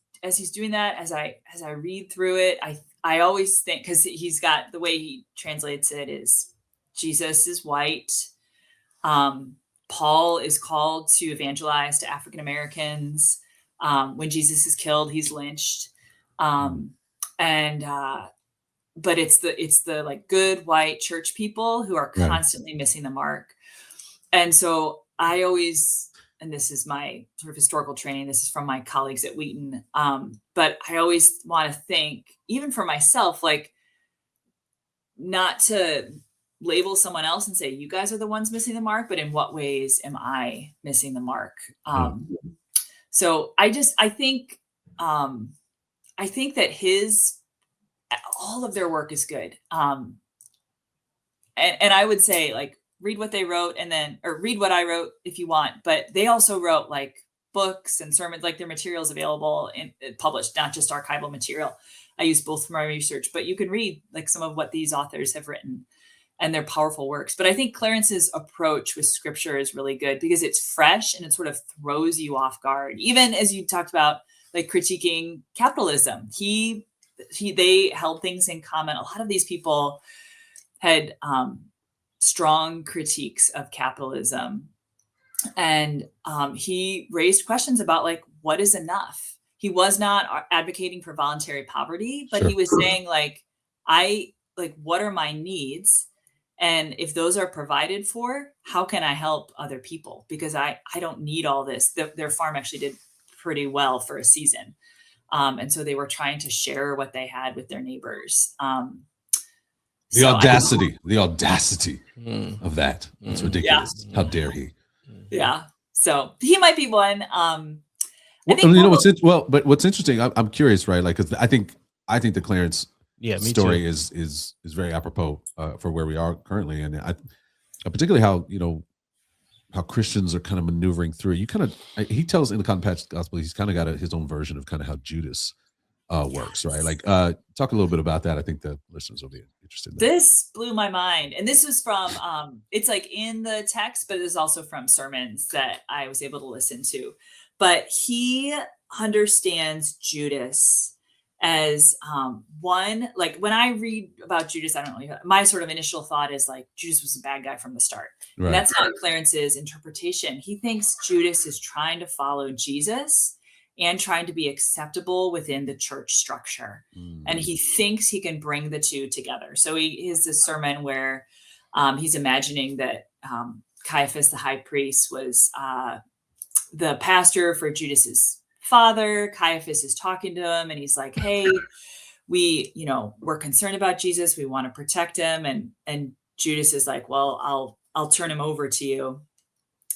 doing that, as I read through it, I always think, because he's got, the way he translates it is, Jesus is white. Paul is called to evangelize to African Americans. When Jesus is killed, he's lynched. But it's the like good white church people who are constantly missing the mark. And so I always, and this is my sort of historical training, this is from my colleagues at Wheaton, but I always want to think, even for myself, like not to label someone else and say, you guys are the ones missing the mark, but in what ways am I missing the mark? So I think that all of their work is good. And I would say, like, read what they wrote or read what I wrote if you want, but they also wrote like books and sermons, like their materials available and published, not just archival material. I use both for my research, but you can read like some of what these authors have written, and they're powerful works. But I think Clarence's approach with Scripture is really good because it's fresh and it sort of throws you off guard. Even as you talked about, like critiquing capitalism, they held things in common. A lot of these people had strong critiques of capitalism, and he raised questions about like, what is enough? He was not advocating for voluntary poverty, but he was saying like, what are my needs? And if those are provided for, how can I help other people? Because I don't need all this. Their farm actually did pretty well for a season. And so they were trying to share what they had with their neighbors. The audacity of that. It's ridiculous. Yeah. How dare he? Yeah. So he might be one. But what's interesting, I'm curious, right? Like, 'cause I think the Clarence story is very apropos for where we are currently. And particularly how Christians are kind of maneuvering through. He tells in the Cotton Patch Gospel, he's kind of got his own version of kind of how Judas works, right? Like, talk a little bit about that. I think the listeners will be interested in that. This blew my mind. And this was from, it's like in the text, but it's also from sermons that I was able to listen to. But he understands Judas as one, like when I read about Judas, I don't know, my sort of initial thought is like, Judas was a bad guy from the start. Right. And that's not Clarence's interpretation. He thinks Judas is trying to follow Jesus and trying to be acceptable within the church structure. And he thinks he can bring the two together. So he has this sermon where he's imagining that Caiaphas, the high priest, was the pastor for Judas's father. Caiaphas is talking to him and he's like, hey, we're concerned about Jesus. We want to protect him. And Judas is like, well, I'll turn him over to you.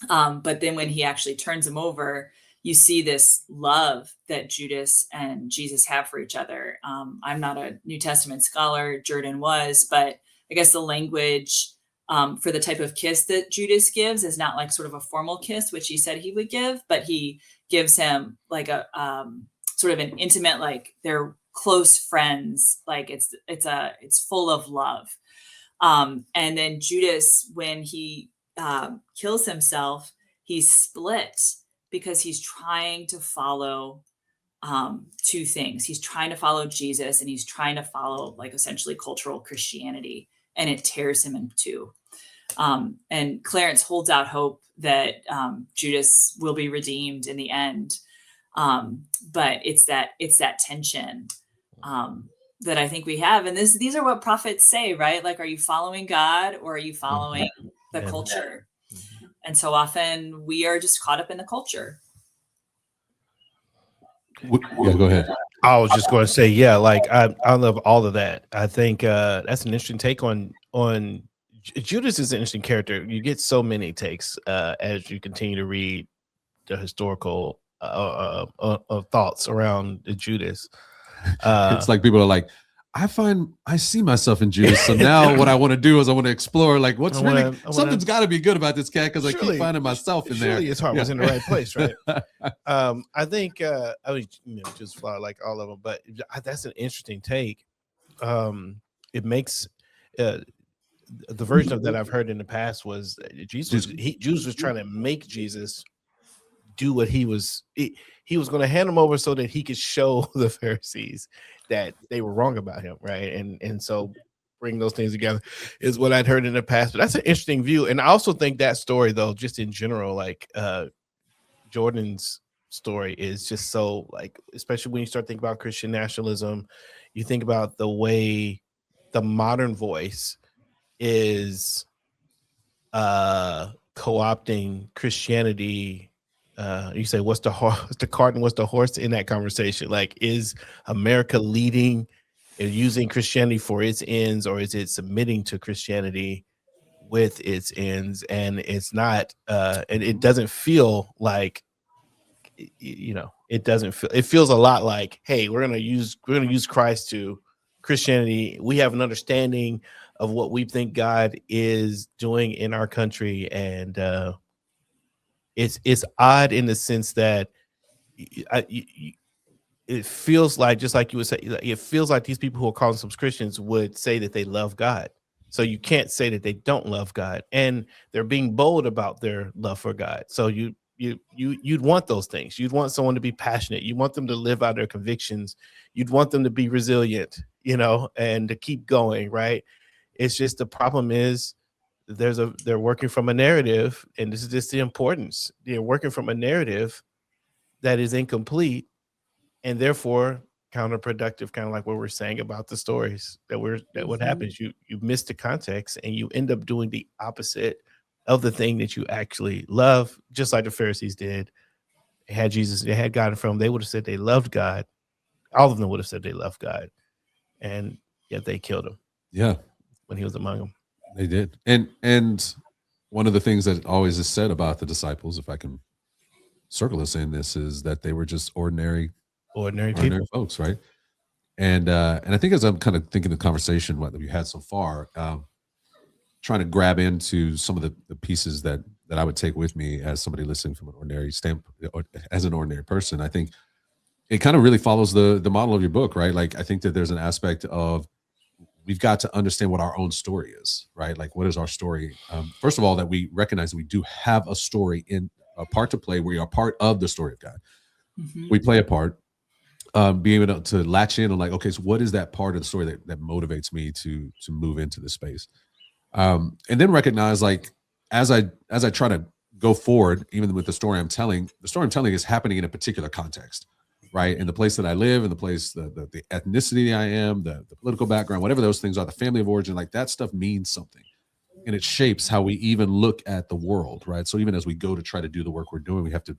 But then when he actually turns him over, you see this love that Judas and Jesus have for each other. I'm not a New Testament scholar, Jordan was, but I guess the language for the type of kiss that Judas gives is not like sort of a formal kiss, which he said he would give, but he gives him like a sort of an intimate, like they're close friends. Like it's full of love. And then Judas, when he kills himself, he's split because he's trying to follow two things. He's trying to follow Jesus, and he's trying to follow like essentially cultural Christianity, and it tears him in two. And Clarence holds out hope that Judas will be redeemed in the end. But it's that tension that I think we have. And these are what prophets say, right? Like, are you following God or are you following the culture? And so often we are just caught up in the culture. Yeah, go ahead. I was just going to say, yeah, like I love all of that. I think that's an interesting take on Judas is an interesting character. You get so many takes as you continue to read the historical thoughts around Judas. It's like people are like, I see myself in Judas. So now what I want to do is I want to explore like something's got to be good about this cat, because I keep finding myself in there. His heart was in the right place, right? I think I mean, just fly like all of them, but that's an interesting take. It makes the version of that I've heard in the past was Jesus was trying to make Jesus do what he was going to hand him over so that he could show the Pharisees that they were wrong about him, right? And so bring those things together is what I'd heard in the past. But that's an interesting view. And I also think that story, though, just in general, like Jordan's story is just so, like, especially when you start thinking about Christian nationalism, you think about the way the modern voice is co-opting Christianity. You say, what's the cart and what's the horse in that conversation? Like, is America leading and using Christianity for its ends, or is it submitting to Christianity with its ends? And it's not, and it doesn't feel like, it feels a lot like, hey, we're gonna use Christ to Christianity. We have an understanding of what we think God is doing in our country, and it's odd in the sense that it feels like, just like you would say, it feels like these people who are calling themselves Christians would say that they love God. So you can't say that they don't love God, and they're being bold about their love for God. So you'd want those things. You'd want someone to be passionate. You want them to live out their convictions. You'd want them to be resilient, and to keep going, right? It's just the problem is they're working from a narrative, and this is just the importance. They're working from a narrative that is incomplete and therefore counterproductive, kind of like what we're saying about the stories what happens, you miss the context and you end up doing the opposite of the thing that you actually love, just like the Pharisees did. They had Jesus, they had God in front of them. They would have said they loved God. All of them would have said they loved God, and yet they killed him. Yeah, when he was among them. They did. And one of the things that always is said about the disciples, if I can circle us in this, is that they were just ordinary people, folks, right? And I think as I'm kind of thinking the conversation that we had so far, trying to grab into some of the pieces that I would take with me as somebody listening from an ordinary standpoint, or as an ordinary person, I think it kind of really follows the model of your book, right? Like, I think that there's an aspect of, we've got to understand what our own story is, right? Like, what is our story? First of all, that we recognize that we do have a story, in a part to play. We are part of the story of God. Mm-hmm. We play a part. Being able to latch in on, like, okay, so what is that part of the story that motivates me to move into this space? And then recognize, like, as I try to go forward, even with the story I'm telling is happening in a particular context, right? In the place that I live, in the place, the ethnicity I am, the political background, whatever those things are, the family of origin, like, that stuff means something. And it shapes how we even look at the world, right? So even as we go to try to do the work we're doing, we have to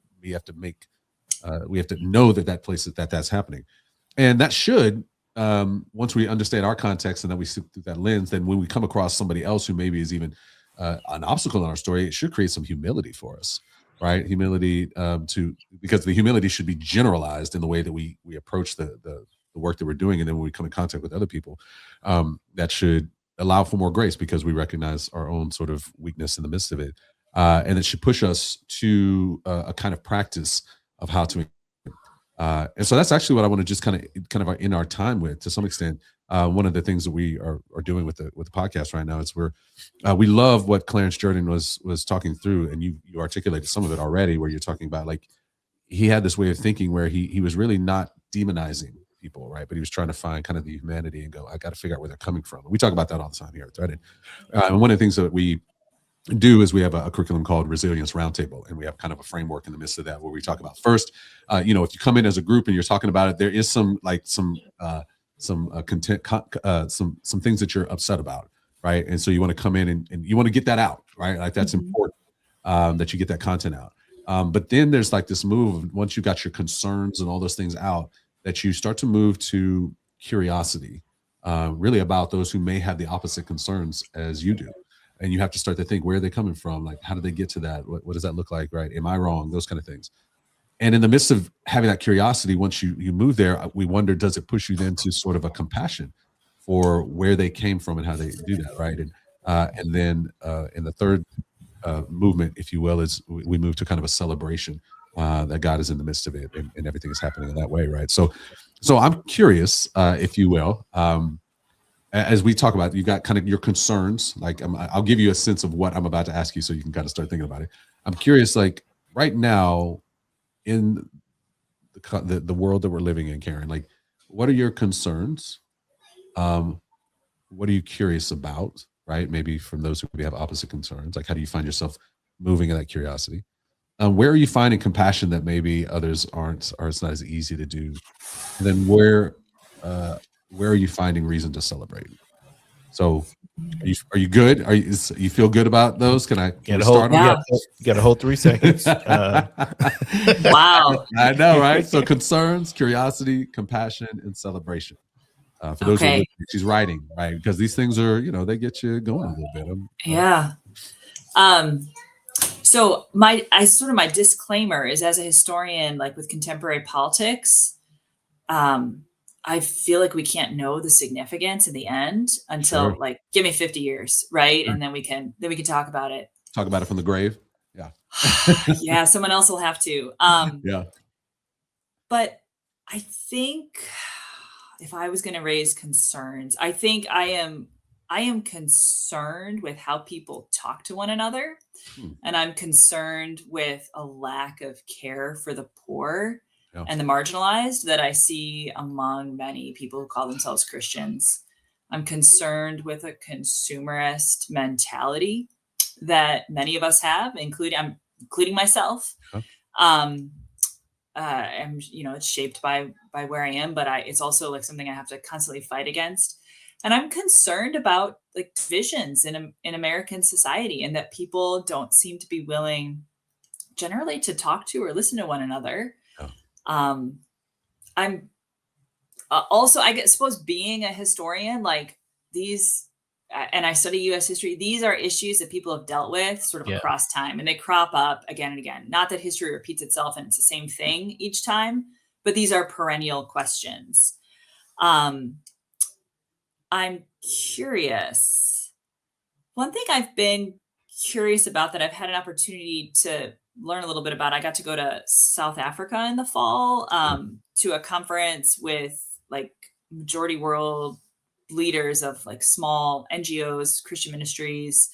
know that place that's happening. And that should, once we understand our context and then we see through that lens, then when we come across somebody else who maybe is even an obstacle in our story, it should create some humility for us. Right, humility because the humility should be generalized in the way that we approach the work that we're doing, and then when we come in contact with other people, that should allow for more grace because we recognize our own sort of weakness in the midst of it, and it should push us to a kind of practice of how to. And so that's actually what I want to just kind of in our time with, to some extent. One of the things that we are doing with the podcast right now is we love what Clarence Jordan was talking through, and you articulated some of it already, where you're talking about, like, he had this way of thinking where he was really not demonizing people, right? But he was trying to find kind of the humanity and go, I got to figure out where they're coming from. And we talk about that all the time here at Threaded. And one of the things that we do is we have a curriculum called Resilience Roundtable, and we have kind of a framework in the midst of that where we talk about first, if you come in as a group and you're talking about it, there is some content, some things that you're upset about, right? And so you want to come in and you want to get that out, right? Like, that's important, that you get that content out. But then there's like this move, once you got your concerns and all those things out, that you start to move to curiosity, really about those who may have the opposite concerns as you do. And you have to start to think, where are they coming from? Like, how did they get to that? What does that look like, right? Am I wrong? Those kind of things. And in the midst of having that curiosity, once you move there, we wonder, does it push you then to sort of a compassion for where they came from and how they do that, right? And then in the third movement, if you will, is we move to kind of a celebration that God is in the midst of it, and everything is happening in that way, right? So I'm curious, if you will, as we talk about, you got kind of your concerns. Like, I'll give you a sense of what I'm about to ask you, so you can kind of start thinking about it. I'm curious, like, right now in the world that we're living in, Karen, like, what are your concerns? What are you curious about, right? Maybe from those who maybe have opposite concerns. Like, how do you find yourself moving in that curiosity? Where are you finding compassion that maybe others aren't, or it's not as easy to do? And then where are you finding reason to celebrate? So are you good? You feel good about those? Can I start? Get a whole 3 seconds. Wow. I know, right? So concerns, curiosity, compassion, and celebration. For those who she's writing, right? Because these things are, they get you going a little bit. Yeah. So my disclaimer is, as a historian, like with contemporary politics, I feel like we can't know the significance in the end until like, give me 50 years. Right. Sure. And then we can talk about it. Talk about it from the grave. Yeah. Yeah. Someone else will have to. Yeah. But I think if I was going to raise concerns, I think I am concerned with how people talk to one another. And I'm concerned with a lack of care for the poor and the marginalized that I see among many people who call themselves Christians. I'm concerned with a consumerist mentality that many of us have, including myself. And it's shaped by where I am, but it's also like something I have to constantly fight against. And I'm concerned about like divisions in American society, and that people don't seem to be willing generally to talk to or listen to one another. I'm also, I suppose, being a historian, like these, and I study U.S. history, these are issues that people have dealt with sort of across time, and they crop up again and again. Not that history repeats itself and it's the same thing each time, but these are perennial questions. I'm curious. One thing I've been curious about that I've had an opportunity to learn a little bit about, I got to go to South Africa in the fall to a conference with like majority world leaders of like small NGOs, Christian ministries,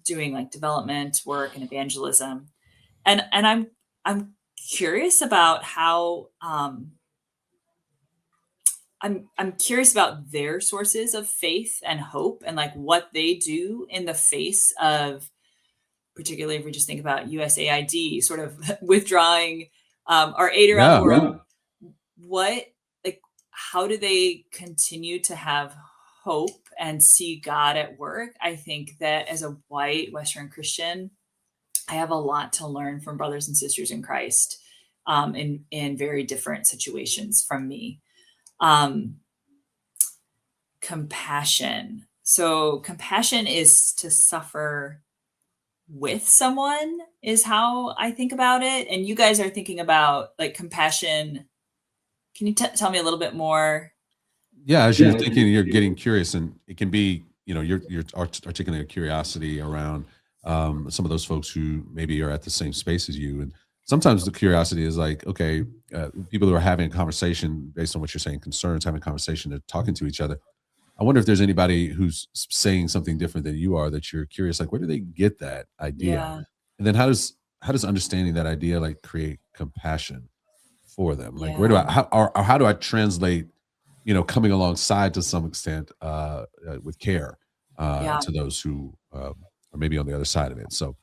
doing like development work and evangelism. And I'm curious about how I'm curious about their sources of faith and hope, and like what they do in the face of, particularly if we just think about USAID sort of withdrawing our aid around the world. How do they continue to have hope and see God at work? I think that as a white Western Christian, I have a lot to learn from brothers and sisters in Christ in very different situations from me. Compassion. So compassion is to suffer with someone, is how I think about it. And you guys are thinking about like compassion. Can you tell me a little bit more? Yeah, as you're thinking, you're getting curious, and it can be, you're articulating a curiosity around some of those folks who maybe are at the same space as you. And sometimes the curiosity is like, okay, people who are having a conversation based on what you're saying, concerns, having a conversation, they're talking to each other. I wonder if there's anybody who's saying something different than you are that you're curious, like, where do they get that idea? Yeah. And then how does understanding that idea like create compassion for them? Like, where do Yeah. how do I translate, coming alongside to some extent with care Yeah. to those who are maybe on the other side of it? So,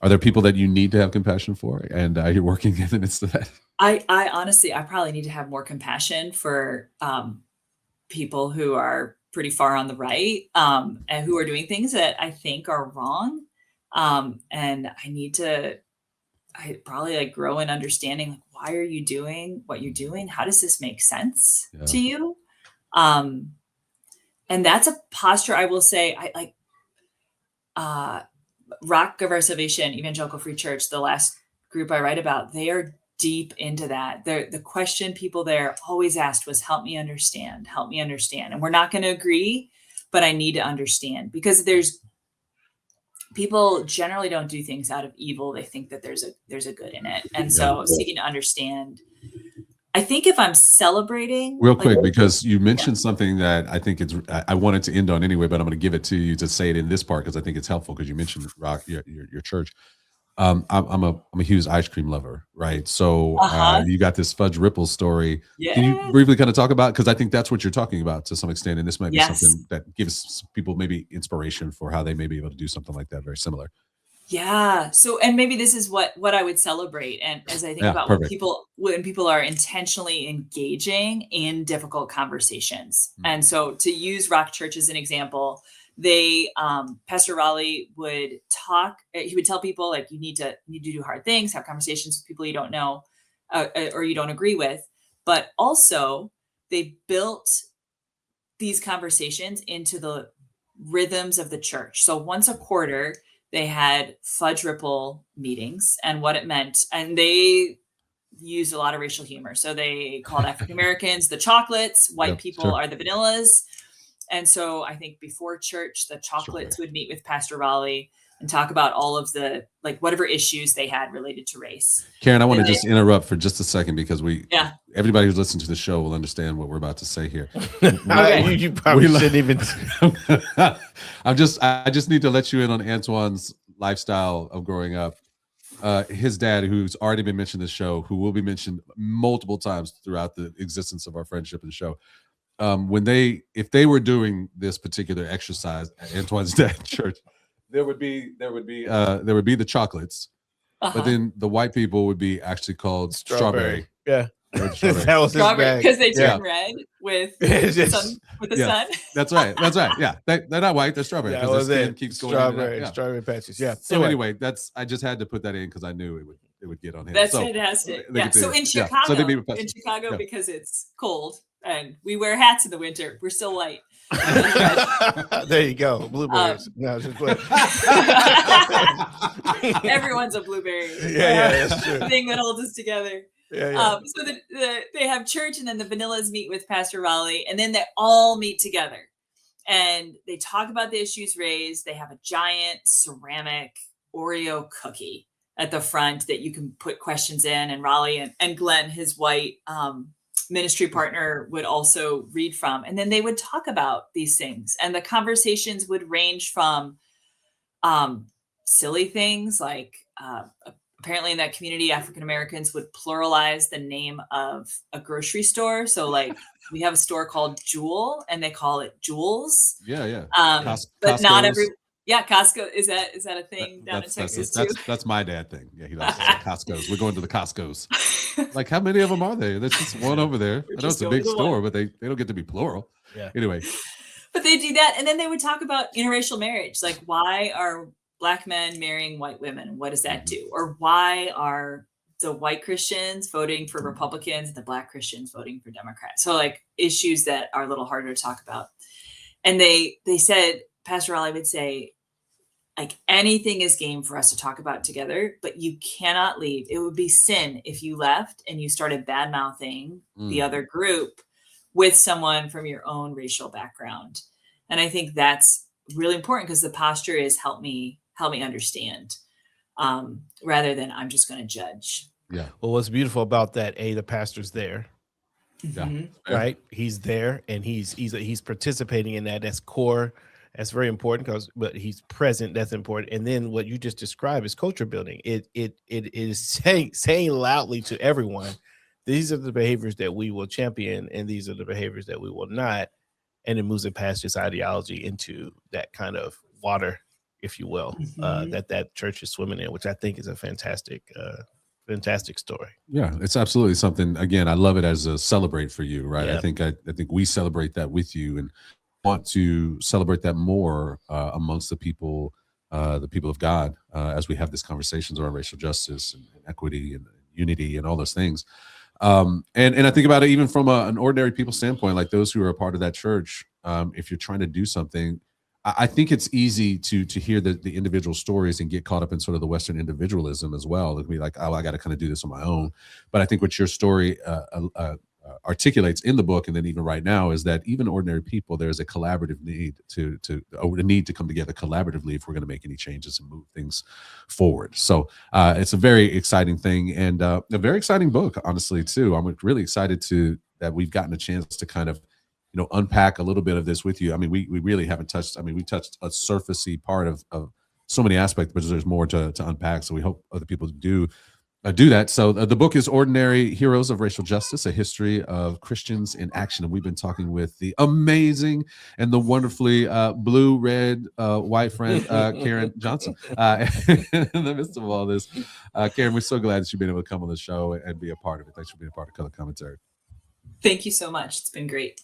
are there people that you need to have compassion for, and you're working in the midst of that? I honestly, I probably need to have more compassion for people who are pretty far on the right, and who are doing things that I think are wrong. And I probably like grow in understanding, like, why are you doing what you're doing? How does this make sense Yeah. to you? And that's a posture I will say I like. Rock of Our Salvation, Evangelical Free Church, the last group I write about, they are deep into that. The question people there always asked was, help me understand. And we're not going to agree, but I need to understand, because people generally don't do things out of evil. They think that there's a good in it. And so seeking to understand. I think if I'm celebrating real quick, because you mentioned something that I think I wanted to end on anyway, but I'm going to give it to you to say it in this part because I think it's helpful, because you mentioned Rock, your church. I'm a huge ice cream lover, right? So you got this fudge ripple story. Yeah. Can you briefly kind of talk about, because I think that's what you're talking about to some extent, and this might be Yes. something that gives people maybe inspiration for how they may be able to do something like that, very similar. Yeah. So, and maybe this is what I would celebrate. And as I think about perfect. when people are intentionally engaging in difficult conversations. And so to use Rock Church as an example, they, Pastor Raleigh would he would tell people, like, you need to do hard things, have conversations with people you don't know, or you don't agree with. But also they built these conversations into the rhythms of the church. So once a quarter, they had fudge ripple meetings, and what it meant. And they used a lot of racial humor. So they called African Americans the chocolates, white people are the vanillas. And so I think before church, the chocolates would meet with Pastor Raleigh and talk about all of the, like, whatever issues they had related to race. Karen, I want to just interrupt for just a second, because everybody who's listening to the show will understand what we're about to say here. You probably shouldn't even. I just need to let you in on Antwuan's lifestyle of growing up. His dad, who's already been mentioned in the show, who will be mentioned multiple times throughout the existence of our friendship and show. If they were doing this particular exercise at Antwuan's dad's church, there would be the chocolates, but then the white people would be actually called strawberry. Yeah. That was strawberry, because they turn red with the sun. That's right. Yeah, they're not white; they're strawberry, because their skin keeps going strawberry patches. Yeah. So anyway, I just had to put that in because I knew it would get on him. That's fantastic. Yeah. So in Chicago, because it's cold and we wear hats in the winter, we're still white. There you go, blueberries. No, just everyone's a blueberry. Yeah, that's true. Thing that holds us together. Yeah. So they have church, and then the vanillas meet with Pastor Raleigh, and then they all meet together and they talk about the issues raised. They have a giant ceramic Oreo cookie at the front that you can put questions in, and Raleigh and Glenn, his white ministry partner, would also read from. And then they would talk about these things, and the conversations would range from silly things like apparently in that community, African Americans would pluralize the name of a grocery store. So like we have a store called Jewel, and they call it Jewels. Yeah. But not every. Yeah, Costco. Is that a thing down in Texas too? That's my dad thing. Yeah, he likes Costco's. We're going to the Costco's. Like, how many of them are there? There's just one over there. I know it's a big store, but they don't get to be plural. Yeah. Anyway. But they do that, and then they would talk about interracial marriage. Like, why are Black men marrying white women? What does that do? Or why are the white Christians voting for Republicans and the Black Christians voting for Democrats? So like issues that are a little harder to talk about. And they said, Pastor Raleigh would say, like, anything is game for us to talk about together, but you cannot leave. It would be sin if you left and you started bad mouthing the other group with someone from your own racial background. And I think that's really important, because the posture is help me understand, rather than I'm just going to judge. Yeah. Well, what's beautiful about that, the pastor's there. Yeah. Right. He's there and he's participating in that. That's core. That's very important but he's present. That's important. And then what you just described is culture building. It is saying loudly to everyone, these are the behaviors that we will champion and these are the behaviors that we will not. And it moves it past just ideology into that kind of water, if you will, that church is swimming in, which I think is a fantastic story. Yeah, it's absolutely something. Again, I love it as a celebrate for you, right? Yeah. I think we celebrate that with you and want to celebrate that more amongst the people of God as we have these conversations around racial justice and equity and unity and all those things. And I think about it even from an ordinary people standpoint, like those who are a part of that church. If you're trying to do something, I think it's easy to hear the individual stories and get caught up in sort of the Western individualism as well. It'd be like, oh, I got to kind of do this on my own. But I think what your story articulates in the book, and then even right now, is that even ordinary people, there's a collaborative need to come together collaboratively if we're going to make any changes and move things forward. So it's a very exciting thing and a very exciting book, honestly, too. I'm really excited that we've gotten a chance to kind of unpack a little bit of this with you. I mean, we really haven't touched. I mean, we touched a surfacey part of so many aspects, but there's more to unpack. So we hope other people do that. So the book is Ordinary Heroes of Racial Justice, a history of Christians in action. And we've been talking with the amazing and the wonderfully blue, red, white friend, Karen Johnson. In the midst of all this, Karen, we're so glad that you've been able to come on the show and be a part of it. Thanks for being a part of Color Commentary. Thank you so much. It's been great.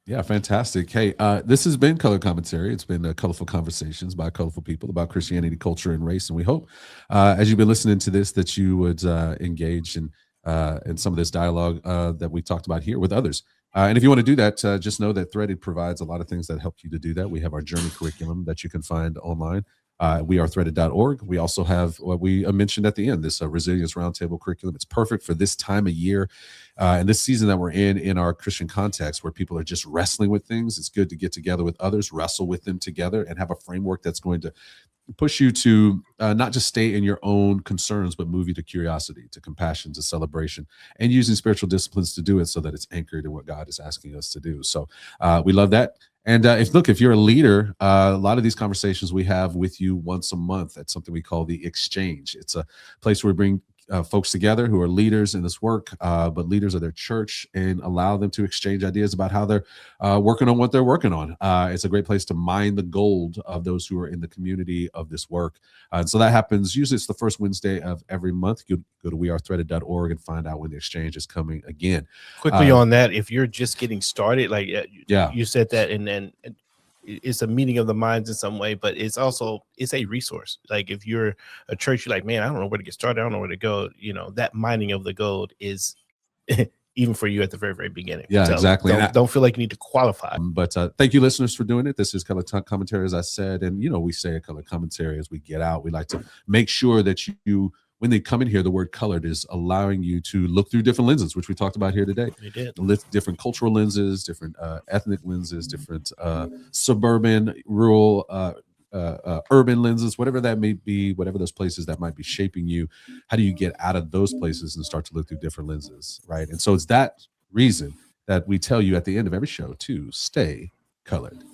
Yeah, fantastic. Hey, this has been Color Commentary. It's been colorful conversations by colorful people about Christianity, culture, and race. And we hope, as you've been listening to this, that you would engage in some of this dialogue that we talked about here with others. And if you want to do that, just know that Threaded provides a lot of things that help you to do that. We have our journey curriculum that you can find online. wearethreaded.org. We also have what we mentioned at the end, this Resilience Roundtable curriculum. It's perfect for this time of year and this season that we're in our Christian context where people are just wrestling with things. It's good to get together with others, wrestle with them together, and have a framework that's going to push you to not just stay in your own concerns, but move you to curiosity, to compassion, to celebration, and using spiritual disciplines to do it so that it's anchored in what God is asking us to do. So we love that. And if you're a leader, a lot of these conversations we have with you once a month at something we call the Exchange. It's a place where we bring folks together who are leaders in this work, but leaders of their church, and allow them to exchange ideas about how they're working on what they're working on. It's a great place to mine the gold of those who are in the community of this work. And so that happens, usually it's the first Wednesday of every month. You go to wearethreaded.org and find out when the Exchange is coming again. Quickly on that, if you're just getting started, like you said that, and then it's a meeting of the minds in some way, but it's a resource. Like if you're a church, you're like, man, I don't know where to get started, I don't know where to go, that mining of the gold is even for you at the very, very beginning. Yeah, so exactly. Don't feel like you need to qualify. But thank you, listeners, for doing it. This is Color Commentary, as I said, and we say a Color Commentary as we get out. We like to make sure that you when they come in here, the word colored is allowing you to look through different lenses, which we talked about here today. We did. Different cultural lenses, different ethnic lenses, different suburban, rural, urban lenses, whatever that may be, whatever those places that might be shaping you. How do you get out of those places and start to look through different lenses, right? And so it's that reason that we tell you at the end of every show to stay colored.